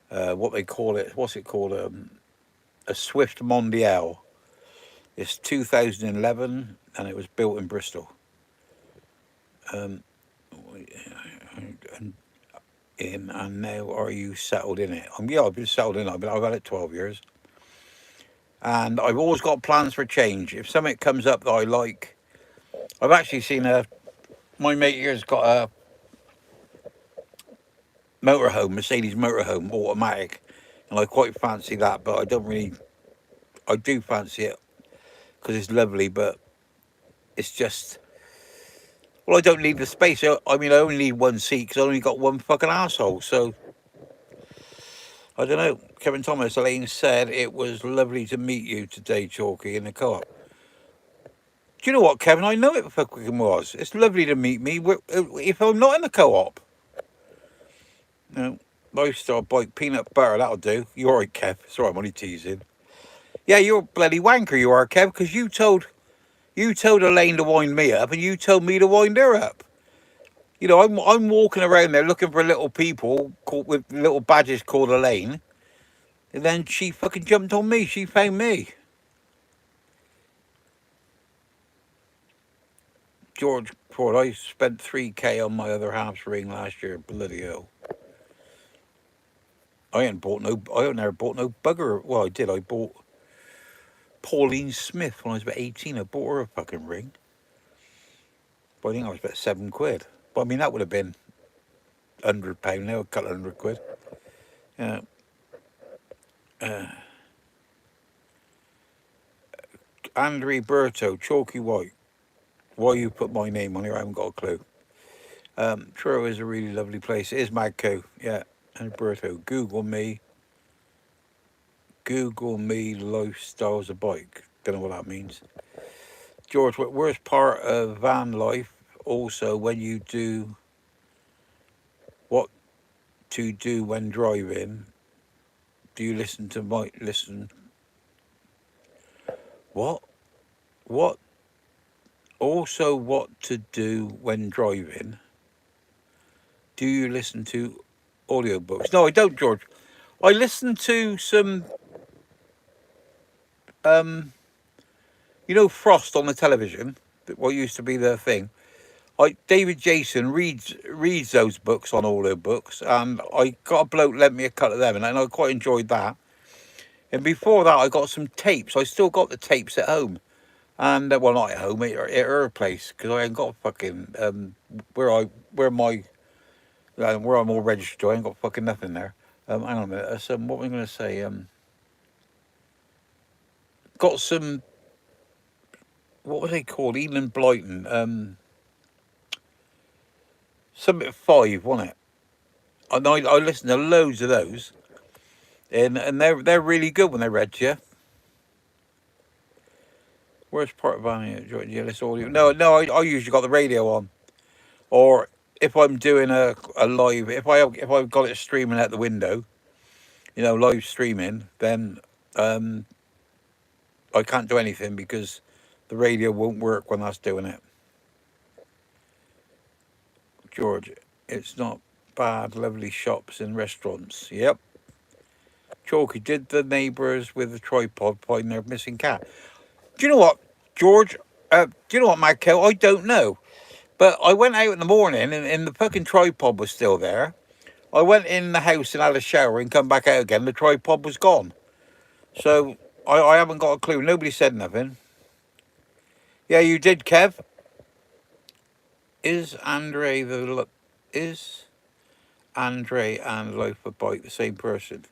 What they call it? What's it called? A Swift Mondial. It's 2011, and it was built in Bristol. And now are you settled in it? Yeah, I've been settled in it. I've had it 12 years. And I've always got plans for change. If something comes up that I like, I've actually seen my mate here's got a motorhome, Mercedes motorhome, automatic, and I quite fancy that, but I do fancy it because it's lovely, but it's just, well, I don't need the space. I mean, I only need one seat because I only got one fucking asshole, so I don't know. Kevin Thomas, Elaine said it was lovely to meet you today, Chalky, in the co-op. Do you know what, Kevin? I know it fucking was. It's lovely to meet me if I'm not in the co-op. No, lifestyle bike, peanut butter, that'll do. You're all right, Kev. It's all right, I'm only teasing. Yeah, you're a bloody wanker, you are, Kev, because you told Elaine to wind me up, and you told me to wind her up. You know, I'm walking around there looking for little people with little badges called Elaine, and then she fucking jumped on me. She found me. George Ford, I spent 3K on my other half's ring last year. Bloody hell. I ain't never bought no bugger. Well, I did. I bought Pauline Smith when I was about 18. I bought her a fucking ring. But I think I was about £7. But I mean, that would have been £100 now, a couple of £100. Yeah. Andre Berto, Chalky White. Why you put my name on here, I haven't got a clue. Truro is a really lovely place. It is Magco, yeah. And Berto, Google me lifestyles of bike. Don't know what that means. George, worst part of van life also when you do what to do when driving. Do you listen? What Also, what to do when driving. Do you listen to audiobooks? No, I don't, George. I listen to some, um, Frost on the television. What used to be the thing. David Jason reads those books on audiobooks, and I got a bloke lent me a couple of them, and I quite enjoyed that. And before that, I got some tapes. I still got the tapes at home, and well, not at home, at her place, because I ain't got fucking where my where I'm all registered. I ain't got fucking nothing there. Hang on a minute. What was I going to say? Got some. What were they called? Elan Blyton. Something 5, wasn't it? And I listened to loads of those, and they're really good when they're read to you. Where's part of yeah, this audio? No, I usually got the radio on, or if I'm doing a live, if I've got it streaming out the window, live streaming, then um, I can't do anything because the radio won't work when that's doing it. George, it's not bad. Lovely shops and restaurants. Yep. Chalky, did the neighbours with the tripod find their missing cat? Do you know what, George? Do you know what, Madco? I don't know. But I went out in the morning and the fucking tripod was still there. I went in the house and had a shower and come back out again. The tripod was gone. So I haven't got a clue. Nobody said nothing. Yeah, you did, Kev. Is Andre and Loafer Bike the same person?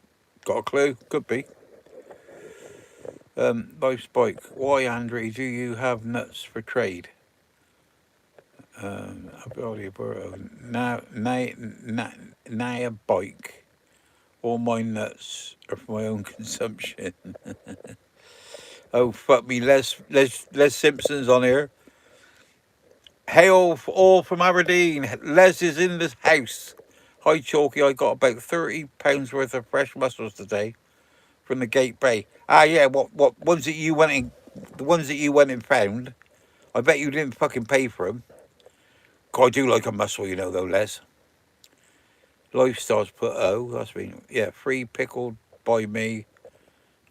Got a clue? Could be. Life's Bike. Why, Andre, do you have nuts for trade? Now a bike. All my nuts are for my own consumption. Oh, fuck me. Les Simpson's on here. Hail all from Aberdeen. Les is in this house. Hi, Chalky. I got about £30 worth of fresh mussels today from the Gate Bay. Ah, yeah. What ones that you went in? The ones that you went and found. I bet you didn't fucking pay for them. I do like a mussel, though, Les. Lifestyles put that's been, yeah, free pickled by me,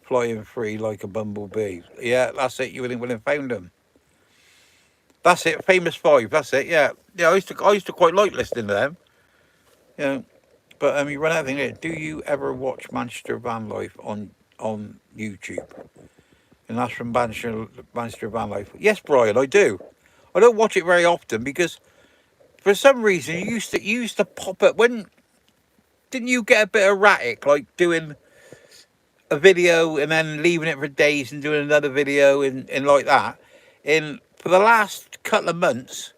flying free like a bumblebee. Yeah, that's it. You wouldn't have found them. That's it. Famous 5. That's it. Yeah, yeah. I used to quite like listening to them. But you run out of things. Do you ever watch Manchester Van Life on YouTube? And that's from Manchester Van Life. Yes, Brian, I do. I don't watch it very often because for some reason you used to pop up when. Didn't you get a bit erratic, like doing a video and then leaving it for days and doing another video and like that? In for the last couple of months,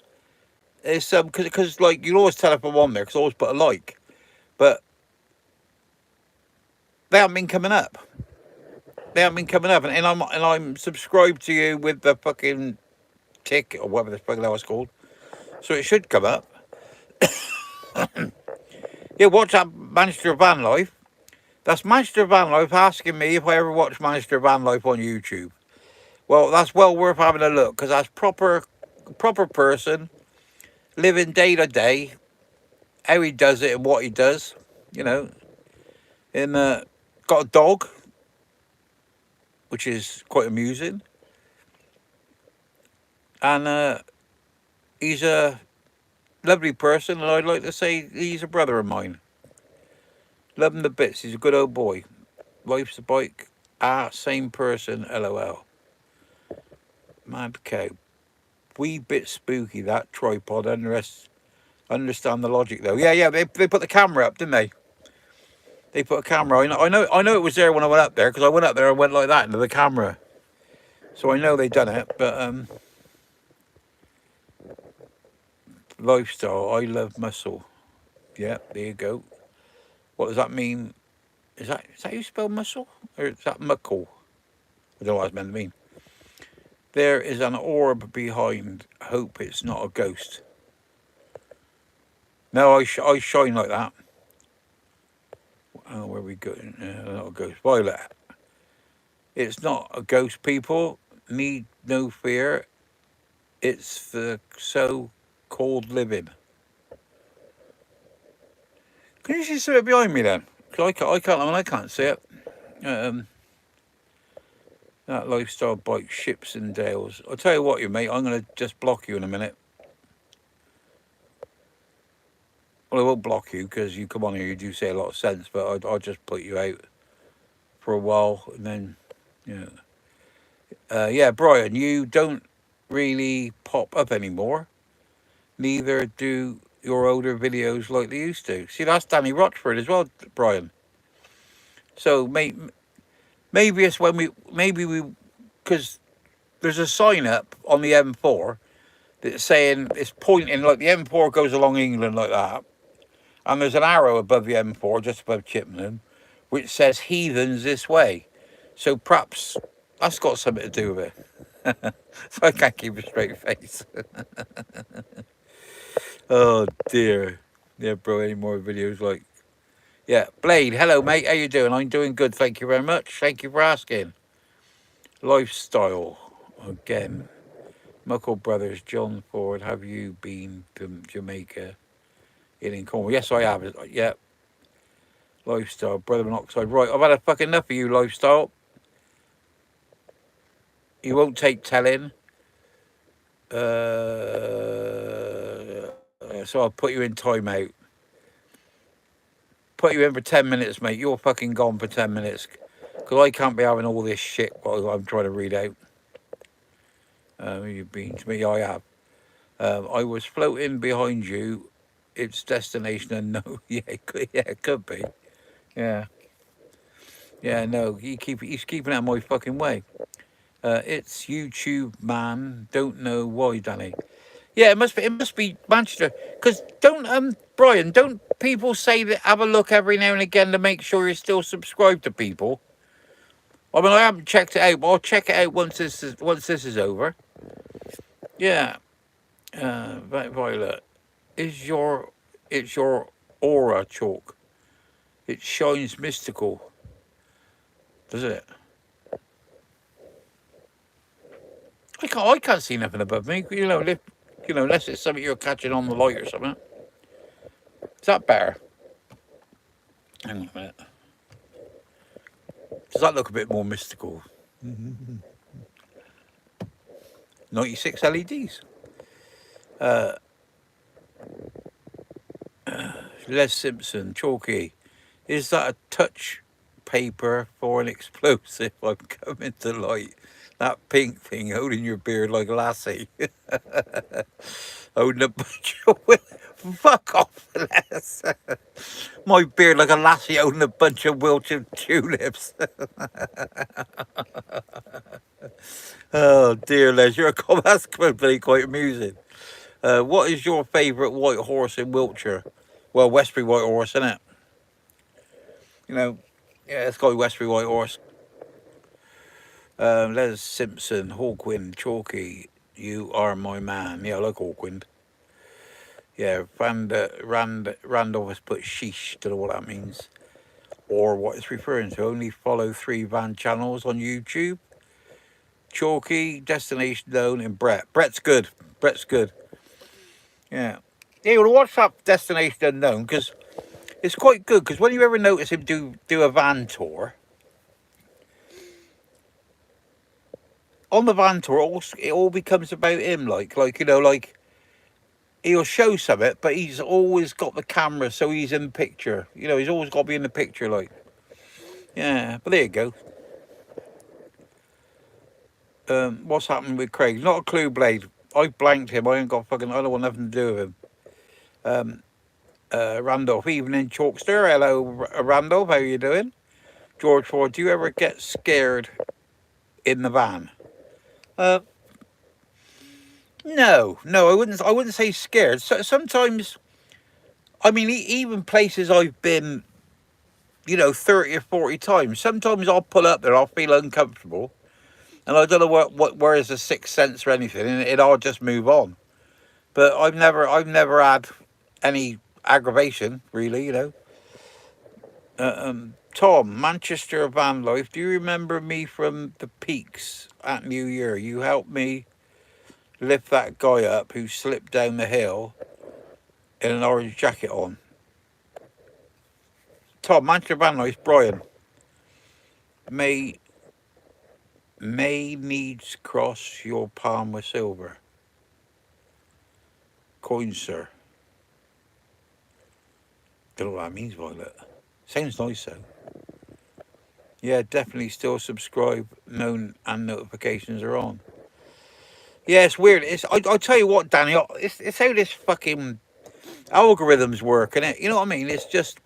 it's because like you always tell if I'm on there because I always put a like, but they haven't been coming up. And I'm subscribed to you with the fucking tick or whatever the fucking hell it's called, so it should come up. Yeah, watch that Manchester Van Life. That's Manchester Van Life asking me if I ever watch Manchester Van Life on YouTube. Well, that's well worth having a look because that's proper person living day to day, how he does it and what he does, And got a dog, which is quite amusing, and he's a lovely person, and I'd like to say he's a brother of mine. Love him to bits. He's a good old boy. Life's a bike. Same person. LOL. Mad cow. Wee bit spooky, that tripod. Understand the logic though. Yeah. They put the camera up, didn't they? They put a camera. I know it was there when I went up there because I went up there and went like that into the camera. So I know they done it. But lifestyle. I love muscle. Yeah, there you go. What does that mean? Is that how you spell muscle? Or is that muckle? I don't know what it's meant to mean. There is an orb behind. Hope it's not a ghost. No, I shine like that. Oh, where we go? Not a ghost. Violet. It's not a ghost, people. Need no fear. It's the so-called living. Can you see it behind me then? 'Cause I can't see it. Um, that lifestyle bike, ships and dales. I'll tell you what, you mate. I'm gonna just block you in a minute. Well, I won't block you because you come on here. You do say a lot of sense, but I'll just put you out for a while and then, yeah. Yeah, Brian, you don't really pop up anymore. Neither do your older videos like they used to. See, that's Danny Rochford as well, Brian. So maybe it's when we, because there's a sign up on the M4 that's saying, it's pointing, like the M4 goes along England like that, and there's an arrow above the M4, just above Chippenham, which says heathens this way. So perhaps that's got something to do with it. So I can't keep a straight face. Oh dear. Yeah, bro, any more videos like... Yeah, Blade, hello mate, how you doing? I'm doing good, thank you very much. Thank you for asking. Lifestyle, again. Muckle Brothers, John Ford, have you been to Jamaica in Cornwall? Yes, I have. Yeah. Lifestyle, Brother Monoxide. Right, I've had a fucking enough of you, Lifestyle. You won't take telling. So I'll put you in timeout. Put you in for 10 minutes, mate. You're fucking gone for 10 minutes. Because I can't be having all this shit while I'm trying to read out. You've been to me, I have. I was floating behind you. It's destination unknown. Yeah, it could be. Yeah. Yeah, no, he's keeping out of my fucking way. It's YouTube, man. Don't know why, Danny. Yeah, it must be Manchester. Because Brian, don't people say that have a look every now and again to make sure you're still subscribed to people? I mean, I haven't checked it out, but I'll check it out once this is over. Yeah. Violet, it's your aura chalk. It shines mystical, does it? I can't see nothing above me. Unless it's something you're catching on the light or something. Is that better? Hang on a minute. Does that look a bit more mystical? 96 LEDs. Les Simpson, Chalky. Is that a touch paper for an explosive? I'm coming to light. That pink thing holding your beard like a lassie. Holding a bunch of... Fuck off, Les. My beard like a lassie holding a bunch of wilted tulips. Oh dear, Les, that's quite amusing. What is your favourite white horse in Wiltshire? Well, Westbury White Horse, isn't it? Yeah, it's got Westbury White Horse. Les Simpson, Hawkwind, Chalky, you are my man. Yeah, I like Hawkwind. Yeah, Randolph has put sheesh, don't know what that means. Or what it's referring to. Only follow 3 van channels on YouTube. Chalky, Destination Known, and Brett. Brett's good. Yeah. Yeah, you want to watch that Destination Unknown because it's quite good. Because when you ever notice him do a van tour, on the van tour, it all becomes about him. Like he'll show something, but he's always got the camera, so he's in the picture. He's always got to be in the picture. Like, yeah. But there you go. What's happening with Craig? Not a clue, Blade. I blanked him. I don't want nothing to do with him. Randolph, evening Chalkster. Hello, Randolph. How you doing? George Ford, do you ever get scared in the van? No, I wouldn't say scared. So sometimes, I mean, even places I've been, 30 or 40 times. Sometimes I'll pull up there, I'll feel uncomfortable, and I don't know where is the sixth sense or anything, and I'll just move on. But I've never had any aggravation, really. Tom, Manchester van life. Do you remember me from the Peaks at New Year? You helped me lift that guy up who slipped down the hill in an orange jacket on. Tom, Manchester Van Nice, Brian. May needs cross your palm with silver. Coin, sir. Don't know what that means, Violet. Sounds nice, though. Yeah, definitely still subscribe, known, and notifications are on. Yeah, it's weird. I'll tell you what, Danny, it's how this fucking algorithms work, and it, you know what I mean? It's just,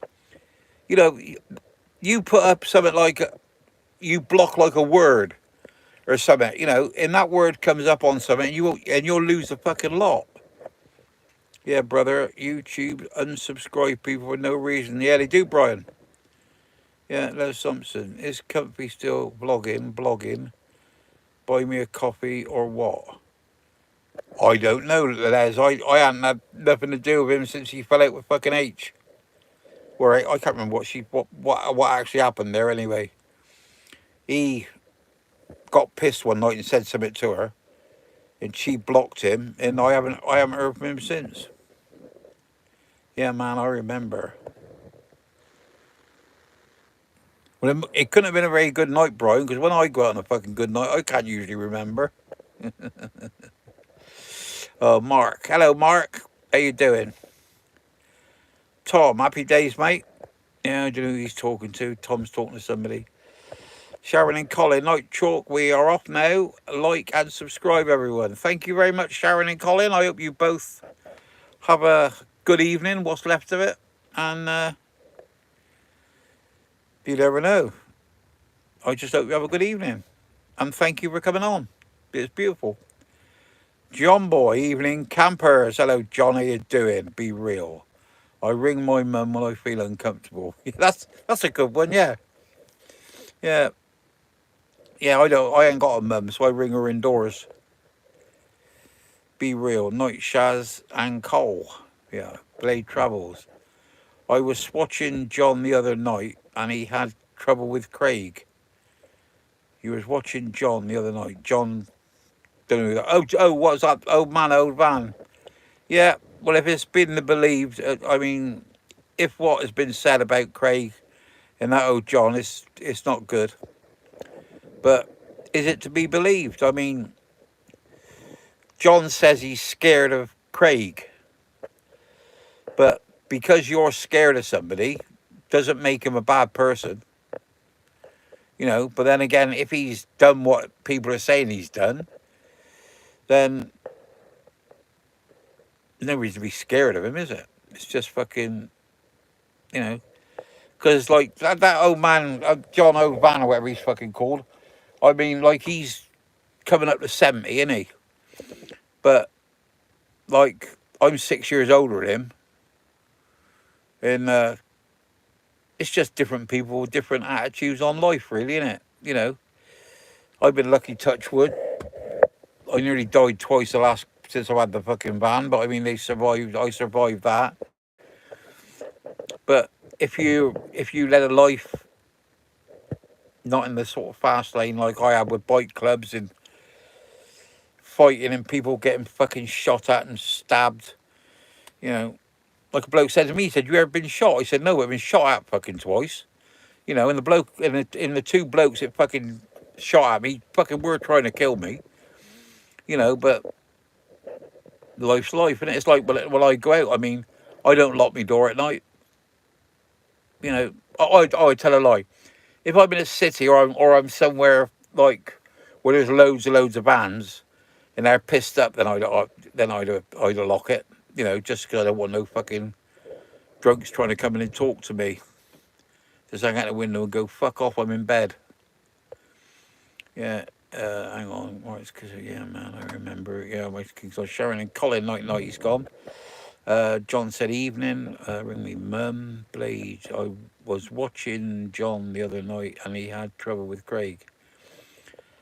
you know, you put up something like, you block like a word or something, you know, and that word comes up on something, and you'll lose a fucking lot. Yeah, brother, YouTube unsubscribe people for no reason. Yeah, they do, Brian. Yeah, Les Thompson. Is Comfy still blogging? Buy me a coffee or what? I don't know, Les. I hadn't had nothing to do with him since he fell out with fucking H. Where I can't remember what actually happened there anyway. He got pissed one night and said something to her, and she blocked him, and I haven't heard from him since. Yeah, man, I remember. Well, it couldn't have been a very good night, Brian, because when I go out on a fucking good night, I can't usually remember. Oh, Mark. Hello, Mark. How you doing? Tom, happy days, mate. Yeah, I don't know who he's talking to. Tom's talking to somebody. Sharon and Colin, Night Chalk, we are off now. Like and subscribe, everyone. Thank you very much, Sharon and Colin. I hope you both have a good evening, what's left of it. And you never know. I just hope you have a good evening. And thank you for coming on. It's beautiful. John Boy, evening campers. Hello, John. How you doing? Be real. I ring my mum when I feel uncomfortable. That's a good one. Yeah. Yeah. Yeah. I ain't got a mum, so I ring her indoors. Be real. Night Shaz and Cole. Yeah. Blade Travels. I was watching John the other night, and he had trouble with Craig. He was watching John the other night. John. Don't know. Oh, what's that? Old man, old van. Yeah, well, if it's been believed, I mean, if what has been said about Craig and that old John, it's not good. But is it to be believed? I mean, John says he's scared of Craig. But because you're scared of somebody, doesn't make him a bad person. You know, but then again, if he's done what people are saying he's done, then there's no reason to be scared of him, is it? It's just fucking, you know, because like that old man, John O'Van or whatever he's fucking called. I mean, like he's coming up to 70, isn't he? But like I'm 6 years older than him, and it's just different people with different attitudes on life, really, isn't it? You know, I've been lucky, touch wood. I nearly died twice since I had the fucking van, but I mean they survived. I survived that. But if you led a life not in the sort of fast lane like I had with bike clubs and fighting and people getting fucking shot at and stabbed, you know, like a bloke said to me, he said, "You ever been shot?" I said, "No, I've been shot at fucking twice." You know, and the bloke in the two blokes that fucking shot at me fucking were trying to kill me. You know, but life's life, and it's like when I go out, I mean, I don't lock my door at night. You know, I tell a lie. If I'm in a city or I'm somewhere like where there's loads of vans and they're pissed up, then I'd lock it. You know, just because I don't want no fucking drunks trying to come in and talk to me. Just hang out the window and go, fuck off, I'm in bed. Yeah, hang on. Oh, it's because, yeah, man, I remember. Yeah, my kids are Sharon and Colin, night, he's gone. John said, evening, ring me mum, Blade. I was watching John the other night and he had trouble with Craig.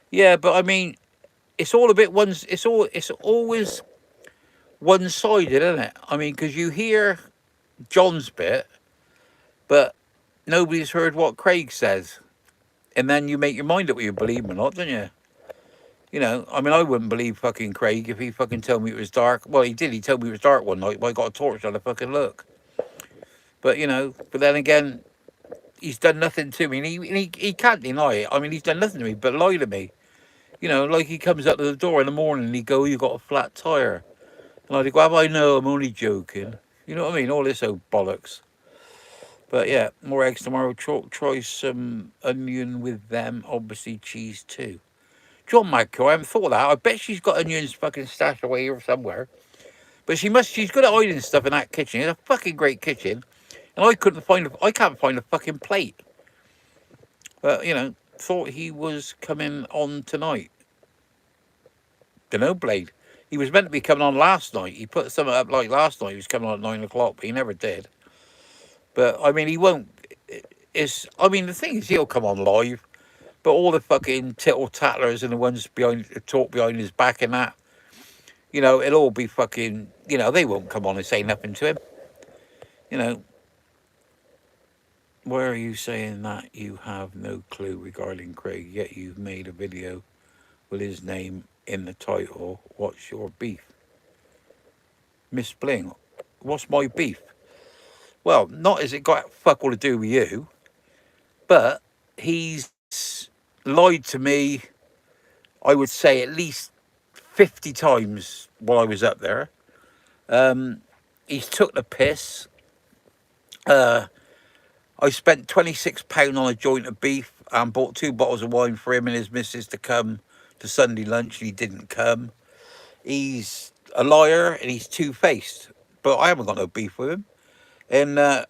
Yeah, but I mean, it's all a bit it's always one-sided, isn't it? I mean, because you hear John's bit, but nobody's heard what Craig says. And then you make your mind up whether you believe him or not, don't you? You know, I mean, I wouldn't believe fucking Craig if he fucking told me it was dark. Well, he did. He told me it was dark one night, but I got a torch on to fucking look. But, you know, but then again, he's done nothing to me. And he can't deny it. I mean, he's done nothing to me but lie to me. You know, like he comes up to the door in the morning and he go, you got a flat tyre. And I go, have I know, I'm only joking. You know what I mean? All this old bollocks. But yeah, more eggs tomorrow. Try some onion with them. Obviously, cheese too. John Michael, I haven't thought of that. I bet she's got onions fucking stashed away here somewhere. But she's good at hiding stuff in that kitchen. It's a fucking great kitchen. And I can't find a fucking plate. But, you know, thought he was coming on tonight. Dunno, Blade. He was meant to be coming on last night. He put something up like last night. He was coming on at 9 o'clock, but he never did. But, I mean, he won't. I mean, the thing is, he'll come on live. But all the fucking tittle-tattlers and the ones talk behind his back and that, you know, it'll all be fucking, you know, they won't come on and say nothing to him. You know, why are you saying that you have no clue regarding Craig, yet you've made a video with his name in the title? What's your beef? Miss Bling, what's my beef? Well, not has it got fuck all to do with you, but he's lied to me, I would say at least 50 times while I was up there. He's took the piss. I spent £26 on a joint of beef and bought 2 bottles of wine for him and his missus to come to Sunday lunch, and he didn't come. He's a liar and he's two-faced, but I haven't got no beef with him. And the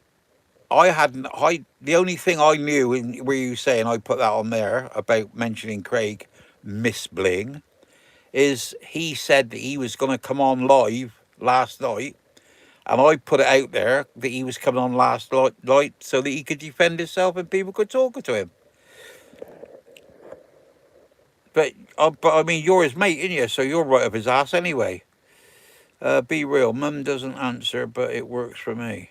only thing I knew in where you saying I put that on there about mentioning Craig Miss Bling is he said that he was going to come on live last night, and I put it out there that he was coming on last night so that he could defend himself and people could talk to him. But I mean, you're his mate, ain't you? So you're right up his ass anyway. Be real. Mum doesn't answer, but it works for me.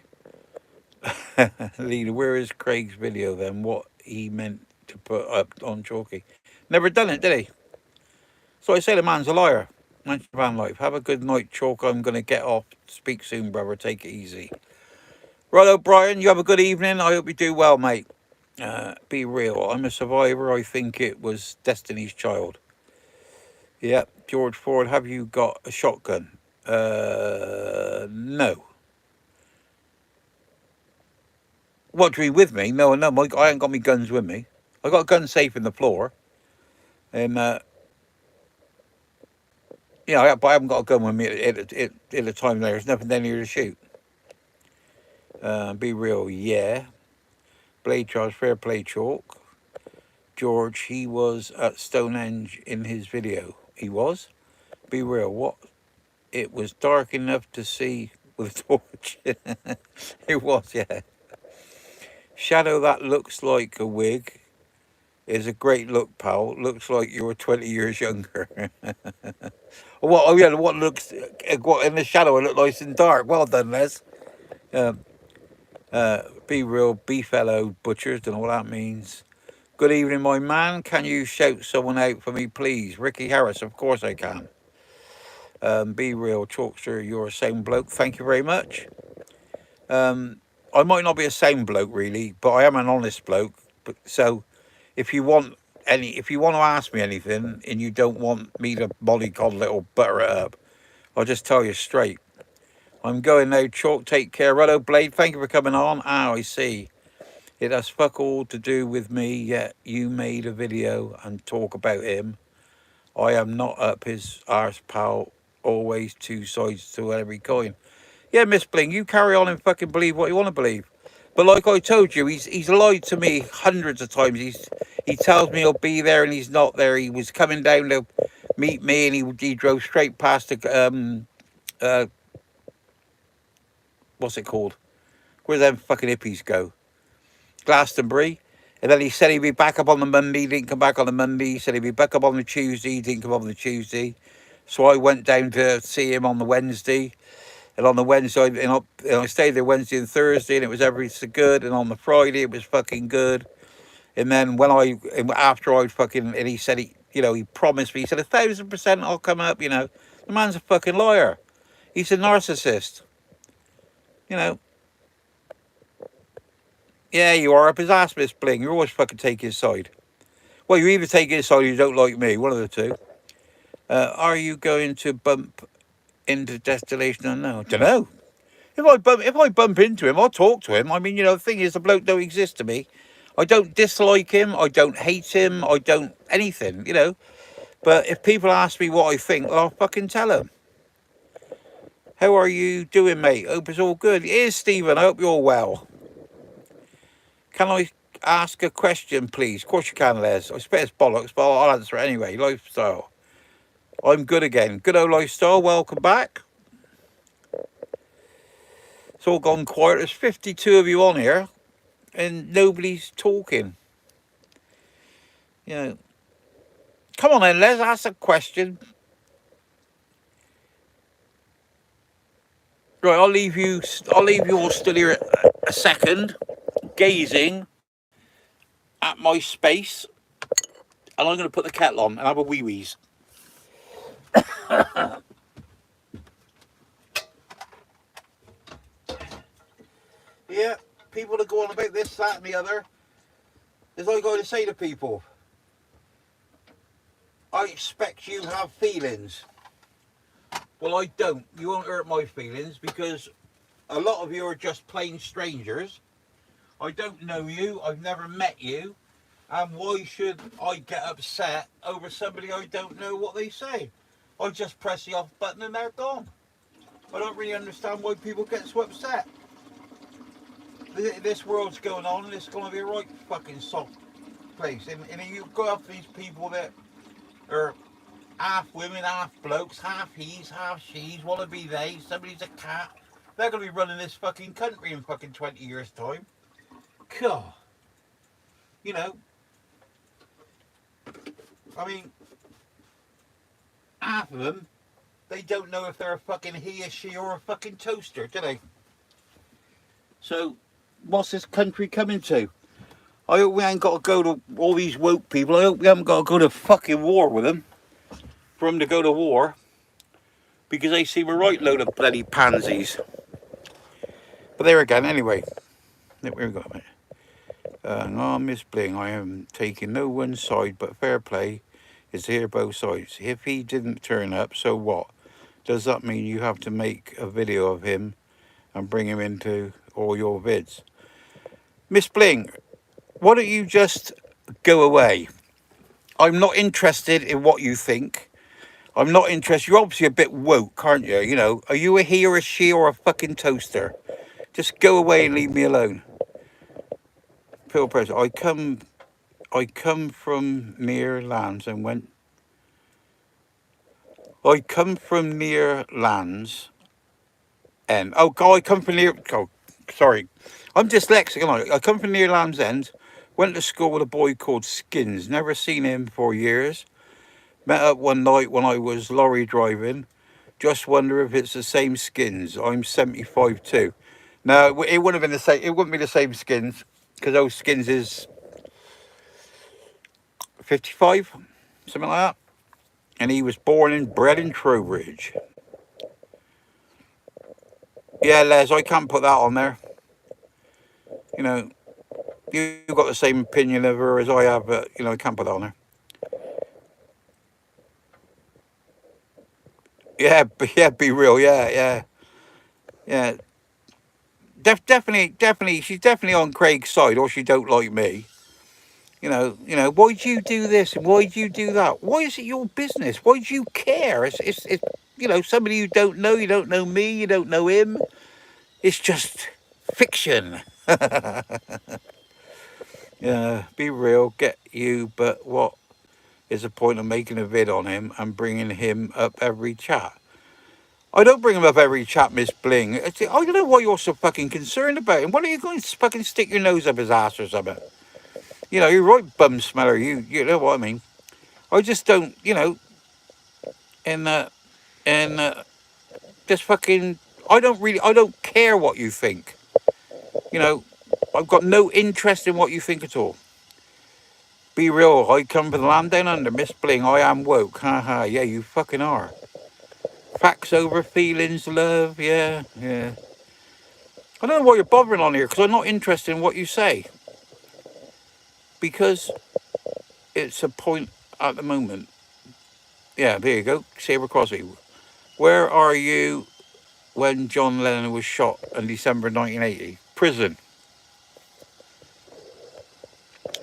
Leader, where is Craig's video then? What he meant to put up on Chalky? Never done it, did he? So I say the man's a liar. Man's van life. Have a good night, Chalk. I'm going to get off. Speak soon, brother. Take it easy. Righto, Brian. You have a good evening. I hope you do well, mate. Be real. I'm a survivor. I think it was Destiny's Child. Yeah. George Ford, have you got a shotgun? No. What, do you mean with me? No, I ain't got my guns with me. I got a gun safe in the floor. And, you know, but I haven't got a gun with me at the time there's nothing down here to shoot. Be real, yeah. Blade Charles, fair play, Chalk. George, he was at Stonehenge in his video. He was? Be real, what? It was dark enough to see with a torch. It was, yeah. Shadow, that looks like a wig. Is a great look, pal. Looks like you're 20 years younger. What? Oh yeah, what looks what in the shadow? It look nice and dark. Well done, Les. Be real, be fellow butchers. Don't know what that means. Good evening, my man. Can you shout someone out for me, please? Ricky Harris. Of course I can. Be real, Chalkster. You're a same bloke. Thank you very much. I might not be a same bloke really, but I am an honest bloke. But so, if you want to ask me anything and you don't want me to mollycoddle it or butter it up, I'll just tell you straight. I'm going now, Chalk. Take care. Righto, Blade. Thank you for coming on. Ah, I see. It has fuck all to do with me, yet you made a video and talk about him. I am not up his arse, pal. Always two sides to every coin. Yeah, Miss Bling, you carry on and fucking believe what you want to believe. But like I told you, he's lied to me hundreds of times. He tells me he'll be there and he's not there. He was coming down to meet me and he drove straight past the what's it called? Where them fucking hippies go? Glastonbury. And then he said he'd be back up on the Monday. He didn't come back on the Monday. He said he'd be back up on the Tuesday. He didn't come on the Tuesday. So I went down to see him on the Wednesday. And on the Wednesday, and I stayed there Wednesday and Thursday, and it was everything good. And on the Friday, it was fucking good. And then after I fucking, and he said You know, he promised me. He said 1,000% I'll come up. You know, the man's a fucking liar. He's a narcissist. You know. Yeah, you are up his ass, Miss Bling. You're always fucking taking his side. Well, you either take his side or you don't like me. One of the two. Are you going to bump into destination or no? Don't know. If I bump into him, I'll talk to him. I mean, you know, the thing is, the bloke don't exist to me. I don't dislike him. I don't hate him. I don't anything, you know. But if people ask me what I think, well, I'll fucking tell them. How are you doing, mate? Hope it's all good. Here's Stephen. I hope you're well. Can I ask a question, please? Of course you can, Les. I expect it's bollocks, but I'll answer it anyway. Lifestyle. I'm good again. Good old lifestyle. Welcome back. It's all gone quiet. There's 52 of you on here, and nobody's talking. You know. Come on then, Les. Ask a question. Right, I'll leave you all still here a second, gazing at my space, and I'm going to put the kettle on and have a wee-wees. Yeah, people that go on about this, that, and the other. As I go to say to people, I expect you have feelings. Well, I don't. You won't hurt my feelings because a lot of you are just plain strangers. I don't know you. I've never met you. And why should I get upset over somebody I don't know what they say? I just press the off button and they're gone. I don't really understand why people get so upset. This world's going on and it's going to be a right fucking soft place. And you go after these people that are half women, half blokes, half he's, half she's, wanna be they, somebody's a cat. They're going to be running this fucking country in fucking 20 years' time. God. You know, I mean, half of them, they don't know if they're a fucking he, a she, or a fucking toaster, do they? So, what's this country coming to? I hope we ain't got to go to all these woke people. I hope we haven't got to go to fucking war with them. For them to go to war. Because they seem a right load of bloody pansies. But there again, anyway. There we go, mate. No, Miss Bling, I am taking no one side, but fair play is to hear both sides. If he didn't turn up, so what? Does that mean you have to make a video of him and bring him into all your vids? Miss Bling, why don't you just go away? I'm not interested in what you think. I'm not interested. You're obviously a bit woke, aren't you? You know, are you a he or a she or a fucking toaster? Just go away and leave me alone. Phil Press, I come from near lands and went. I come from near lands and oh God, I come from near. Oh, sorry, I'm dyslexic. I come from near Land's End. Went to school with a boy called Skins. Never seen him for years. Met up one night when I was lorry driving. Just wonder if it's the same Skins. I'm 75 too. No, it wouldn't have been the same. It wouldn't be the same Skins because those Skins is 55, something like that. And he was born and bred in Trowbridge. Yeah, Les, I can't put that on there. You know, you've got the same opinion of her as I have, but, you know, I can't put that on there. Yeah, be real, yeah. Definitely, she's definitely on Craig's side, or she don't like me. You know, why'd you do this and why'd you do that? Why is it your business? Why do you care? It's you know, somebody you don't know me, you don't know him. It's just fiction. Yeah, be real, get you, but what is the point of making a vid on him and bringing him up every chat? I don't bring him up every chat, Miss Bling. I don't know why you're so fucking concerned about him. Why don't you go and fucking stick your nose up his ass or something? You know, you're right, bum smeller. You know what I mean? I just don't, you know, and just fucking. I don't care what you think. You know, I've got no interest in what you think at all. Be real. I come from the land down under. Miss Bling, I am woke. Haha. Yeah, you fucking are. Facts over feelings, love. Yeah, yeah. I don't know why you're bothering on here because I'm not interested in what you say. Because it's a point at the moment. Yeah, there you go. Sabre Crosby. Where are you when John Lennon was shot in December 1980? Prison.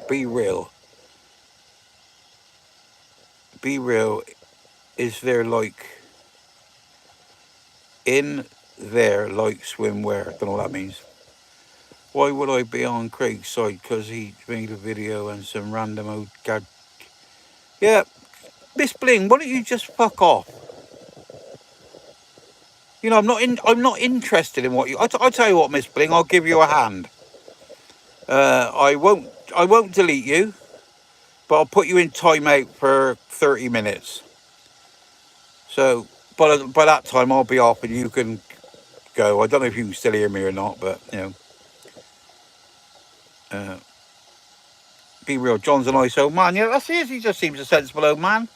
Be real. Be real. Is there like in there like swimwear? Don't know what that means. Why would I be on Craig's side? Because he made a video and some random old gad. Yeah, Miss Bling, why don't you just fuck off? You know, I'm not interested in what you. I'll tell you what, Miss Bling. I'll give you a hand. I won't delete you, but I'll put you in timeout for 30 minutes. So by that time I'll be off and you can go. I don't know if you can still hear me or not, but you know, be real. John's a nice old man. Yeah, that's it. He just seems a sensible old man.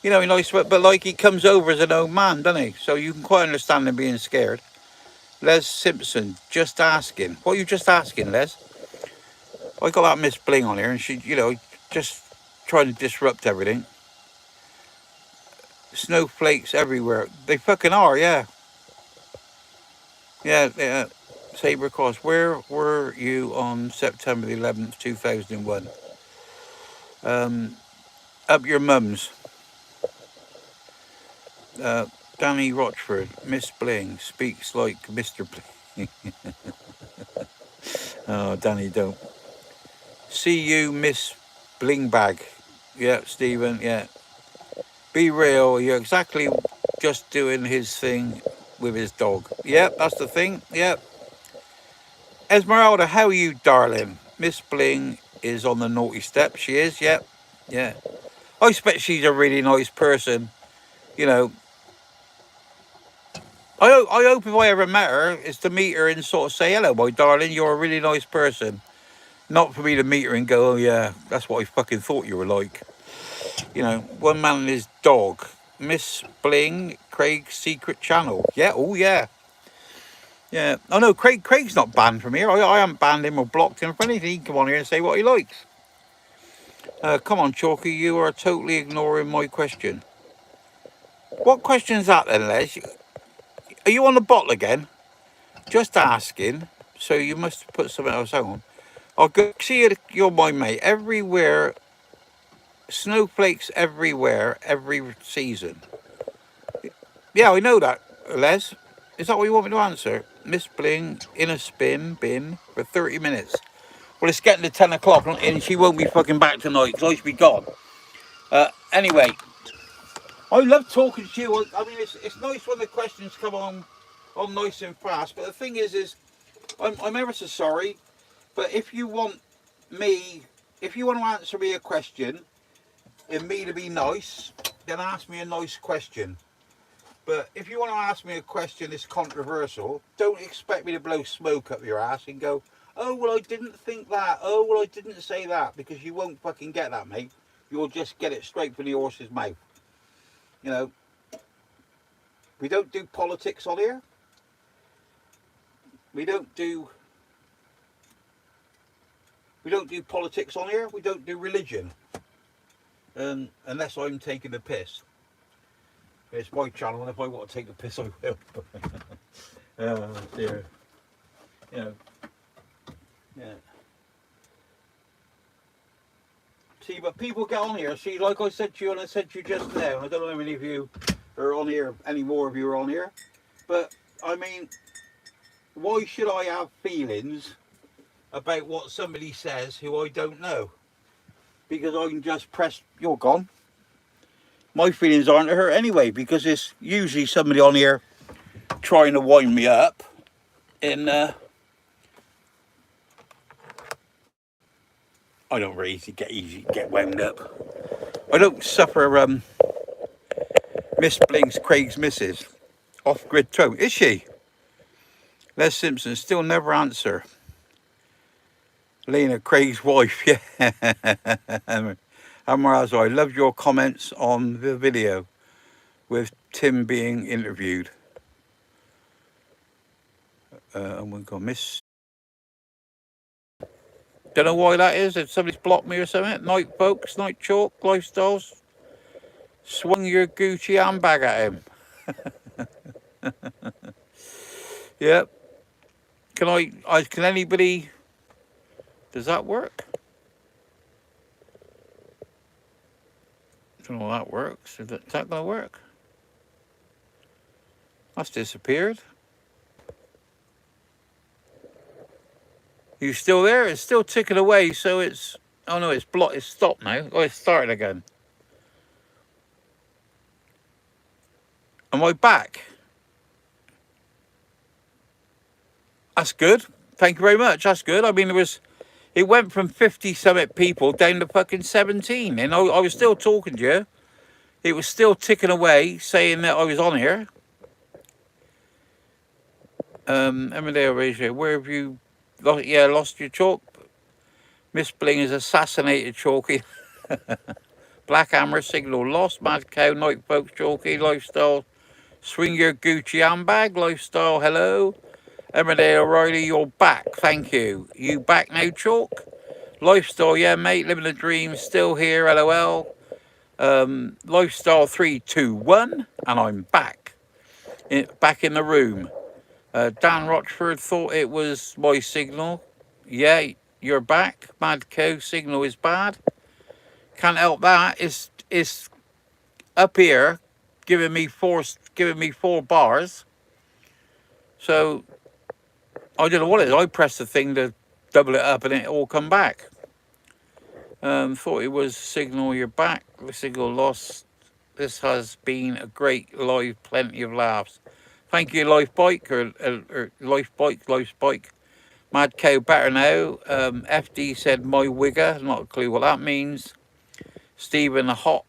You know, nice, but like he comes over as an old man, doesn't he? So you can quite understand him being scared. Les Simpson, just asking. What are you just asking, Les? I got that Miss Bling on here, and she, you know, just trying to disrupt everything. Snowflakes everywhere. They fucking are, yeah. Yeah, yeah. Sabre Cross, where were you on September the 11th, 2001? Up your mum's. Danny Rochford, Miss Bling, speaks like Mr. Bling. Oh, Danny, don't. See you, Miss Blingbag. Yeah, Stephen, yeah. Be real, you're exactly just doing his thing with his dog. Yep, that's the thing, yep. Esmeralda, how are you, darling? Miss Bling is on the naughty step. She is, yep, yeah. I expect she's a really nice person. You know, I hope if I ever met her, is to meet her and sort of say, hello, my darling, you're a really nice person. Not for me to meet her and go, oh yeah, that's what I fucking thought you were like. You know, one man and his dog. Miss Bling, Craig's secret channel. Yeah, oh yeah. Yeah. Oh no, Craig's not banned from here. I haven't banned him or blocked him for anything. He can come on here and say what he likes. Come on, Chalky, you are totally ignoring my question. What question's that then, Les? Are you on the bottle again? Just asking. So you must put something else on. I'll go see you. You're my mate. Everywhere. Snowflakes everywhere, every season. Yeah, I know that, Les. Is that what you want me to answer? Miss Bling in a spin bin for 30 minutes. Well, it's getting to 10 o'clock and she won't be fucking back tonight because I should be gone. Anyway, I love talking to you. I mean, it's nice when the questions come on nice and fast. But the thing is I'm ever so sorry. But if you want to answer me a question and me to be nice, then ask me a nice question. But if you want to ask me a question that's controversial, don't expect me to blow smoke up your ass and go, oh, well, I didn't think that. Oh, well, I didn't say that. Because you won't fucking get that, mate. You'll just get it straight from the horse's mouth. You know, we don't do politics on here. We don't do politics on here. We don't do religion. Unless I'm taking the piss. It's my channel, and if I want to take the piss, I will. Oh dear. You know. Yeah. See, but people get on here. See, like I said to you, and I said to you just now, and I don't know how many of you are on here, any more of you are on here. But, I mean, why should I have feelings about what somebody says who I don't know? Because I can just press, you're gone. My feelings aren't hurt anyway, because it's usually somebody on here trying to wind me up. And I don't really get wound up. I don't suffer Miss Bling's Craig's missus. Off-grid tone. Is she? Les Simpson still never answer. Lena, Craig's wife, yeah. Amaraz, I loved your comments on the video with Tim being interviewed. And we've got Miss. Don't know why that is. If somebody's blocked me or something. Night folks, night chalk, lifestyles. Swung your Gucci handbag at him. Yep. Can anybody, does that work? I don't know how that works. Is that going to work? That's disappeared. You still there? It's still ticking away, so it's... Oh no, it's blocked. It's stopped now. Oh, it's started again. Am I back? That's good. Thank you very much. That's good. I mean, it went from 50 something people down to fucking 17. And I was still talking to you. It was still ticking away, saying that I was on here. Emmerdale Ratio, where have you... lost your chalk? Miss Bling is assassinated Chalky. Black Hammer, Signal lost. Mad Cow, Night Folks, Chalky, Lifestyle. Swing your Gucci handbag, Lifestyle, hello. Emmerdale O'Reilly, you're back, thank you. You back now, Chalk? Lifestyle, yeah, mate, living a dream, still here, LOL. Lifestyle 321, and I'm back. Back in the room. Dan Rochford thought it was my signal. Yeah, you're back. Mad Cow, signal is bad. Can't help that. It's up here, giving me four bars. So I don't know what it is. I pressed the thing to double it up, and it all come back. Thought it was signal. You're back. The signal lost. This has been a great live. Plenty of laughs. Thank you, Life Bike or Life Bike. Mad Cow better now. FD said my wigger. Not a clue what that means. Stephen hot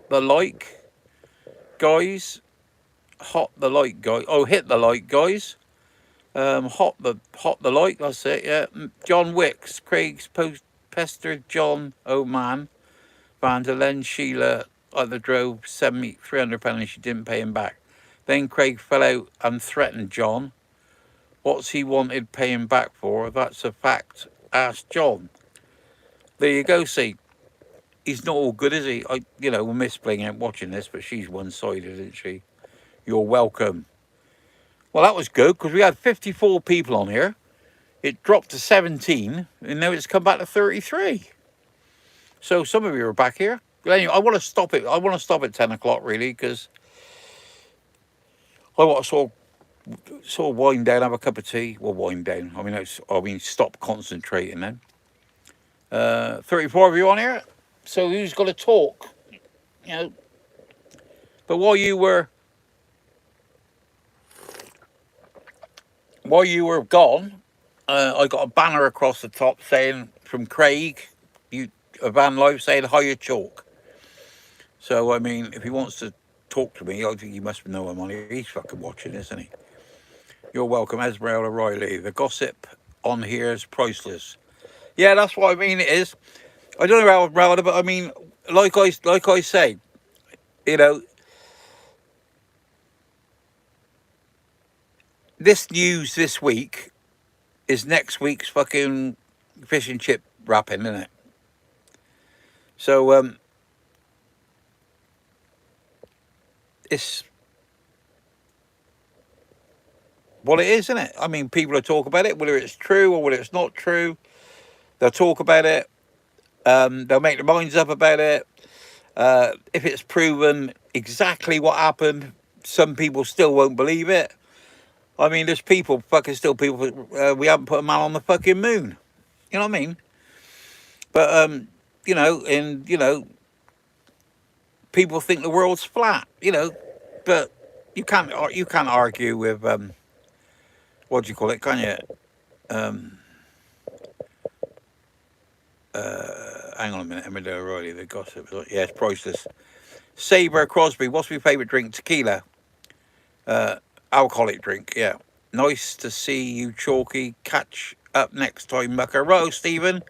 the like guys. Hot the like guys. Oh, hit the like guys. Hot the like. That's it. Yeah. John Wicks. Craig's pestered John. Oh man. Vanderlen Sheila either drove £300 and she didn't pay him back. Then Craig fell out and threatened John. What's he wanted paying back for? That's a fact. Ask John. There you go. See, he's not all good, is he? Miss Bling ain't watching this, but she's one-sided, isn't she? You're welcome. Well, that was good because we had 54 people on here. It dropped to 17, and now it's come back to 33. So some of you are back here. But anyway, I want to stop it. I want to stop at 10 o'clock, really, because I want to sort of wind down, have a cup of tea. Well, wind down. I mean, stop concentrating then. 34 of you on here. So who's got to talk? But while you were gone, I got a banner across the top saying from Craig, a van live saying hiya Chalk. So I mean, if he wants to talk to me, I think he must know I'm on here. He's fucking watching, isn't he? You're welcome, Esmeralda Riley. The gossip on here is priceless. Yeah, that's what I mean. It is. I don't know how Esmeralda, but I mean, like I say, this news this week is next week's fucking fish and chip wrapping, isn't it? So it's what it is, isn't it? I mean, people will talk about it, whether it's true or whether it's not true. They'll talk about it. They'll make their minds up about it. If it's proven exactly what happened, some people still won't believe it. I mean, there's we haven't put a man on the fucking moon. You know what I mean? But, people think the world's flat, but you can't argue with, what do you call it, can you? Hang on a minute, Emmerdale O'Reilly, the gossip. Yeah, it's priceless. Sabre Crosby, what's my favourite drink? Tequila. Alcoholic drink, yeah. Nice to see you, Chalky. Catch up next time, mucker. Right, Stephen.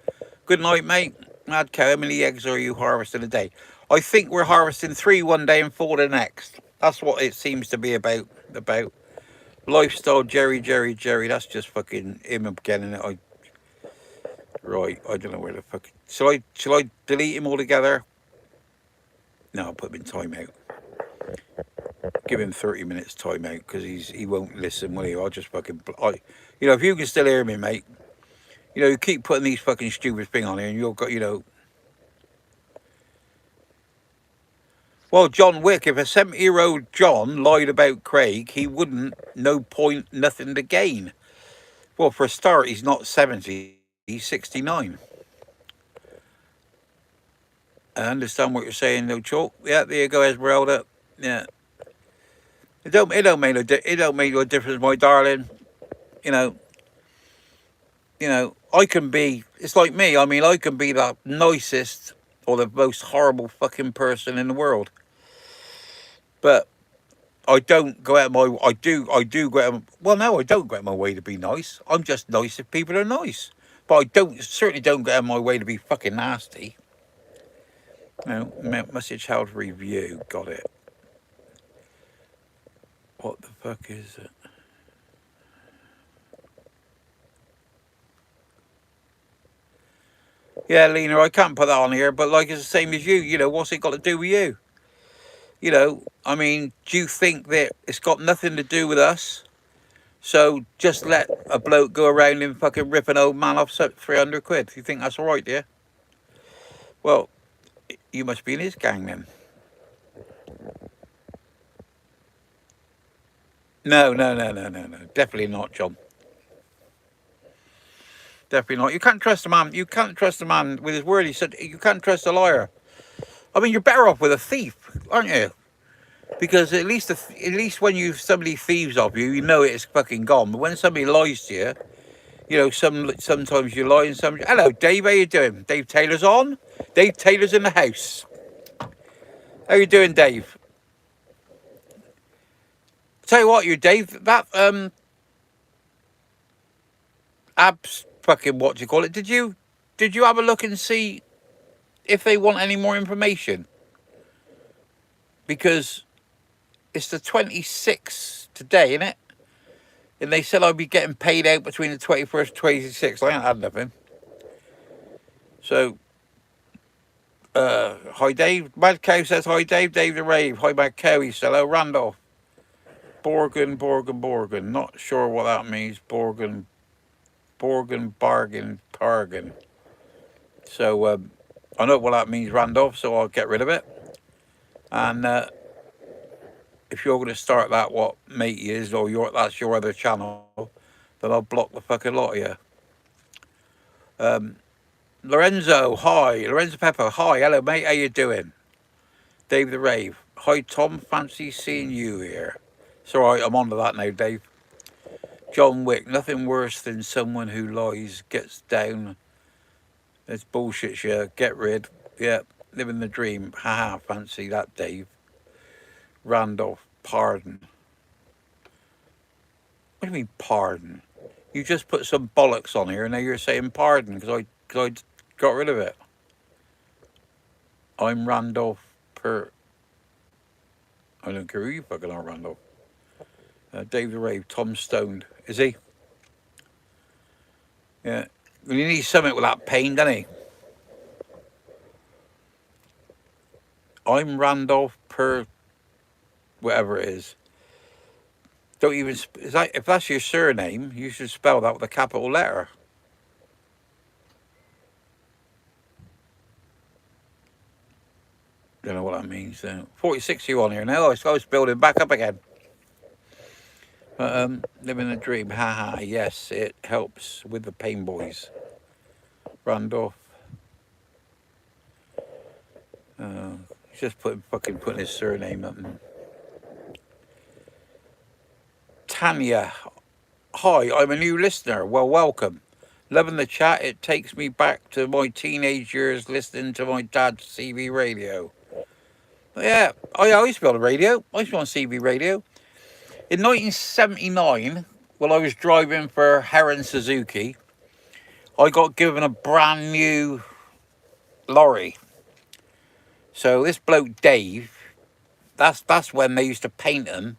Good night, mate. Mad cow, how many eggs are you harvesting a day? I think we're harvesting 3 one day and 4 the next. That's what it seems to be about. Lifestyle, Jerry. That's just fucking him again, isn't it? Right, I don't know where the fuck. Shall I delete him altogether? No, I'll put him in timeout. Give him 30 minutes timeout because he won't listen, will he? I'll just fucking. If you can still hear me, mate. You keep putting these fucking stupid thing on here, and you'll got. Well, John Wick, if a 70-year-old John lied about Craig, he wouldn't. No point, nothing to gain. Well, for a start, he's not 70. He's 69. I understand what you're saying, no chalk. Yeah, there you go, Esmeralda. Yeah. It don't make no difference, my darling. You know, I can be. It's like me. I mean, I can be the nicest or the most horrible fucking person in the world, but I don't go out my. I do go out. Well, no, I don't go out my way to be nice. I'm just nice if people are nice, but I certainly don't go out my way to be fucking nasty. Message held review. Got it. What the fuck is it? Yeah, Lena, I can't put that on here, but like it's the same as you. What's it got to do with you? I mean, do you think that it's got nothing to do with us? So just let a bloke go around and fucking rip an old man off 300 quid. You think that's all right, dear? Well, you must be in his gang then. No. Definitely not, John. Definitely not. You can't trust a man. You can't trust a man with his word. He said you can't trust a liar. I mean, you're better off with a thief, aren't you? Because at least when somebody thieves off you, you know it's fucking gone. But when somebody lies to you, sometimes you lie and Hello, Dave. How you doing? Dave Taylor's on. Dave Taylor's in the house. How you doing, Dave? Tell you what, Dave. That abs fucking what do you call it? Did you have a look and see if they want any more information? Because it's the 26th today, isn't it? And they said I'd be getting paid out between the 21st and 26th. I ain't had nothing. So, hi Dave. Mad Cow says hi Dave. Dave the Rave. Hi Mad Cow. He said hello Randolph. Borgen. Not sure what that means. Borgen, bargain. So, I know what that means, Randolph, so I'll get rid of it. And if you're going to start that, what mate is, or that's your other channel, then I'll block the fucking lot of you. Lorenzo, hi. Lorenzo Pepper, hi. Hello, mate. How you doing? Dave the Rave. Hi, Tom. Fancy seeing you here. It's all right. I'm on to that now, Dave. John Wick. Nothing worse than someone who lies, gets down. It's bullshit, shit. Get rid. Yeah. Living the dream. Haha. Fancy that, Dave. Randolph. Pardon. What do you mean, pardon? You just put some bollocks on here and now you're saying pardon because I got rid of it. I'm Randolph I don't care who you fucking are, Randolph. Dave the Rave, Tom Stoned. Is he? Yeah. Well, he needs something with that pain, doesn't he? I'm Randolph whatever it is. Don't even... if that's your surname, you should spell that with a capital letter. Don't know what that means. 46 you on here now. I was building back up again. Living a dream. Haha. Yes, it helps with the pain boys. Randolph. He's just putting his surname up. Tanya. Hi, I'm a new listener. Well, welcome. Loving the chat. It takes me back to my teenage years listening to my dad's CB radio. Yeah, I used to be on the radio. I used to be on CB radio. In 1979, while I was driving for Heron Suzuki, I got given a brand new lorry. So this bloke Dave, that's when they used to paint them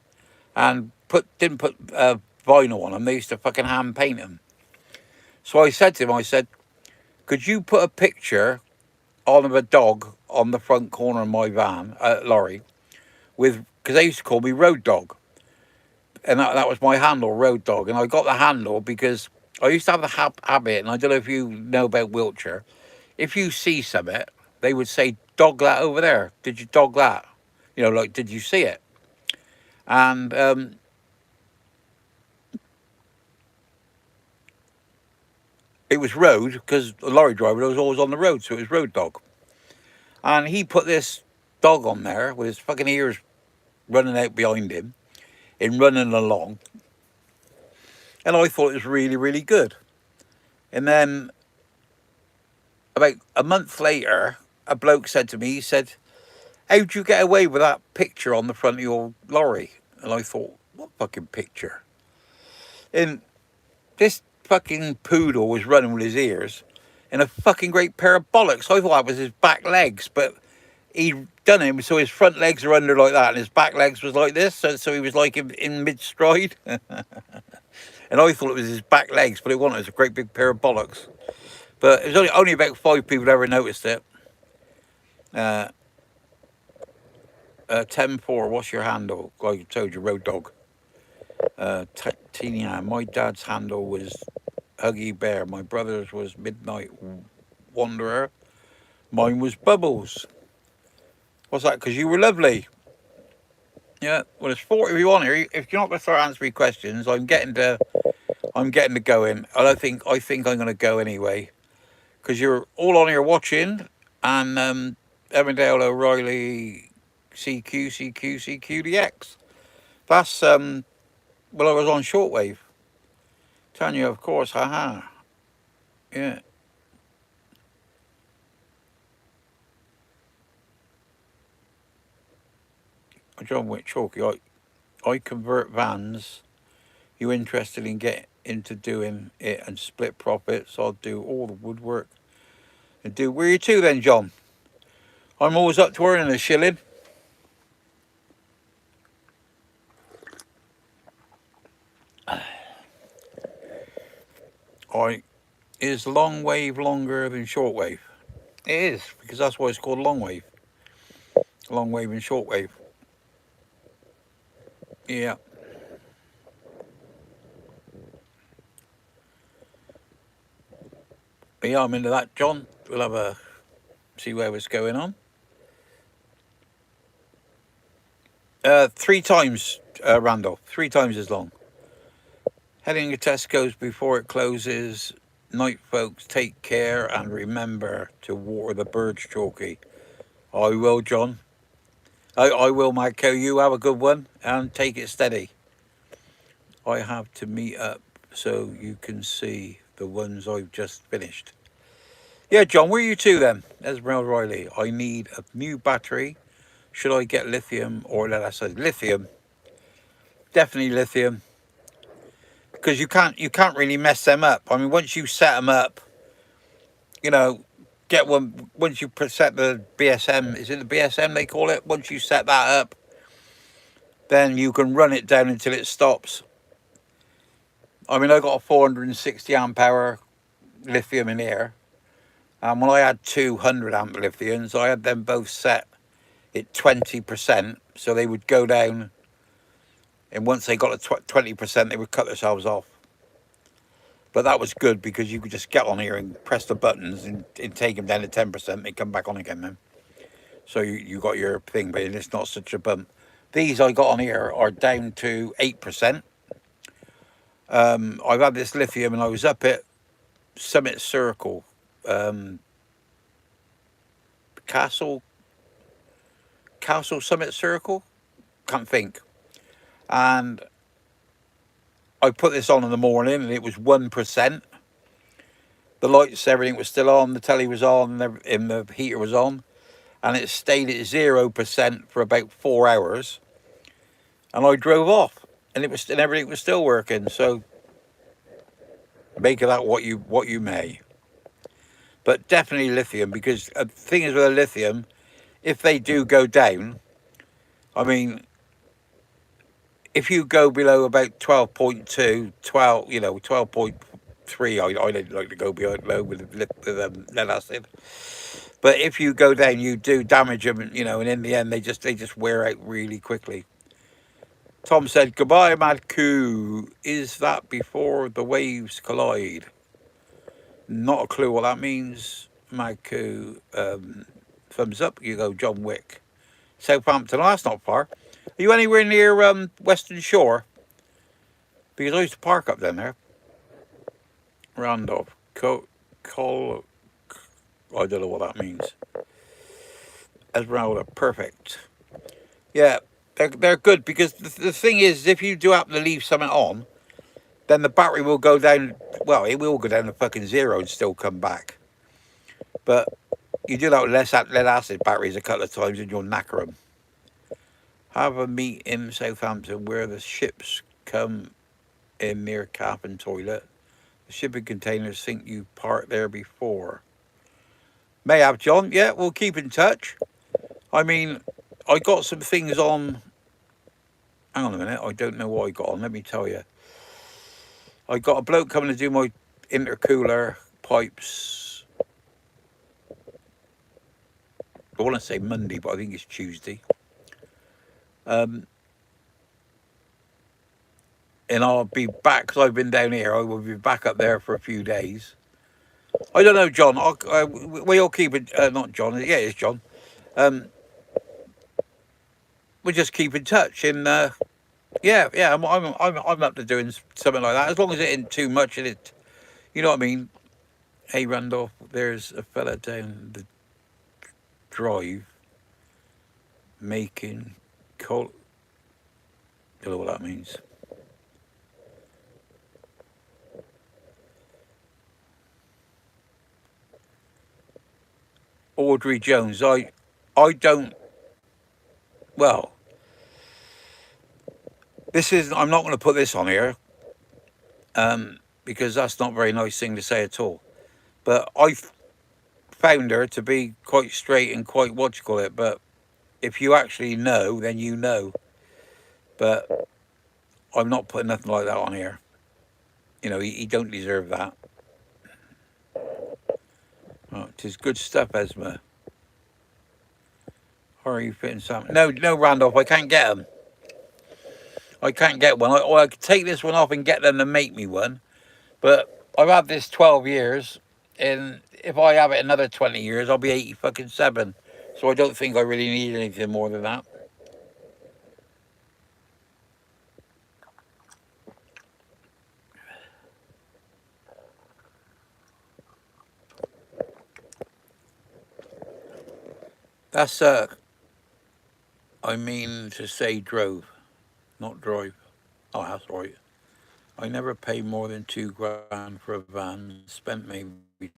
and didn't put vinyl on them. They used to fucking hand paint them. So I said to him, I said, could you put a picture on of a dog on the front corner of my van, lorry, with, because they used to call me Road Dog. And that was my handle, Road Dog. And I got the handle because I used to have the habit, and I don't know if you know about Wiltshire, if you see something, they would say, dog that over there. Did you dog that? You know, like, did you see it? And it was road because the lorry driver was always on the road, so it was Road Dog. And he put this dog on there with his fucking ears running out behind him and running along. And I thought it was really, really good. And then about a month later, a bloke said to me, he said, how'd you get away with that picture on the front of your lorry? And I thought, what fucking picture? And this fucking poodle was running with his ears in a fucking great pair of bollocks. I thought that was his back legs, but he'd done him so his front legs are under like that and his back legs was like this, so he was like in mid-stride. And I thought it was his back legs, but it wasn't. It was a great big pair of bollocks. But it was only about 5 people ever noticed it. 10-4, what's your handle? Like I told you, Road Dog. Tina, my dad's handle was Huggy Bear. My brother's was Midnight Wanderer. Mine was Bubbles. What's that? Because you were lovely. Yeah, well, there's 40 of you on here. If you're not going to start answering questions, I'm getting to going. I think I'm going to go anyway. Because you're all on here watching. And Evandale O'Reilly, CQDX. That's, well, I was on shortwave. Tanya, of course, haha. Yeah. John Wick Chalky, I convert vans. You interested in getting into doing it and split profits? I'll do all the woodwork and do. Where are you to then, John? I'm always up to earning a shilling. Is long wave longer than short wave? It is, because that's why it's called long wave. Long wave and short wave. Yeah. But yeah, I'm into that, John. We'll have a see where it's going on. 3 times, Randall. 3 times as long. Heading to Tesco's before it closes. Night, folks. Take care and remember to water the birds, Chalky. I will, John. I will, Mako. You have a good one and take it steady. I have to meet up so you can see the ones I've just finished. Yeah, John, where are you to then? Esmeralda Riley. I need a new battery. Should I get lithium or let us say lithium? Definitely lithium. Because you can't really mess them up. I mean, once you set them up, you know, get one. Once you set the BSM, is it the BSM they call it? Once you set that up, then you can run it down until it stops. I mean, I got a 460 amp hour lithium in here, and when I had 200 amp lithiums, I had them both set at 20%, so they would go down. And once they got to 20%, they would cut themselves off. But that was good because you could just get on here and press the buttons and take them down to 10%. They come back on again then. So you got your thing, but it's not such a bump. These I got on here are down to 8%. I've had this lithium and I was up at Summit Circle. Castle Summit Circle? Can't think. And I put this on in the morning and it was 1%. The lights, everything was still on, the telly was on, and the heater was on. And it stayed at 0% for about 4 hours. And I drove off and everything was still working. So make of that what you may. but definitely lithium, because the thing is with a lithium, if they do go down, I mean, if you go below about 12.2, 12, 12.3, I don't like to go below with lead acid. But if you go down, you do damage them, and in the end, they just wear out really quickly. Tom said, "Goodbye, Mad Coo. Is that before the waves collide?" Not a clue what that means, Mad Coo. Thumbs up. You go, John Wick. Southampton. Oh, that's not far. Are you anywhere near Western Shore? Because I used to park up down there. Randolph. Col. I don't know what that means. Esmeralda. Perfect. Yeah, they're good, because the thing is, if you do happen to leave something on, then the battery will go down. Well, it will go down to fucking zero and still come back. But you do that with lead acid batteries a couple of times and you'll knacker them. Have a meet in Southampton where the ships come in near cap and toilet. The shipping containers think you parked there before. May have, John. Yeah, we'll keep in touch. I mean, I got some things on. Hang on a minute. I don't know what I got on. Let me tell you. I got a bloke coming to do my intercooler pipes. I want to say Monday, but I think it's Tuesday. And I'll be back, because I've been down here. I will be back up there for a few days. I don't know, John. We'll keep it. Not John. Yeah, it's John. We'll just keep in touch. And yeah, I'm up to doing something like that, as long as it isn't too much in it. You know what I mean? Hey, Randolph, there's a fella down the drive making coal. Don't know what that means. Audrey Jones. I don't. Well, this is. I'm not going to put this on here, because that's not a very nice thing to say at all. But I found her to be quite straight and quite, what you call it. But if you actually know, then you know. But I'm not putting nothing like that on here. He don't deserve that. Oh, 'tis good stuff, Esma. How are you fitting something? No, Randolph, I can't get them. I can't get one. I could take this one off and get them to make me one. But I've had this 12 years, and if I have it another 20 years, I'll be 80 fucking 7. So I don't think I really need anything more than that. That's I mean to say drove, not drive. Oh, that's right. I never paid more than £2,000 for a van. Spent maybe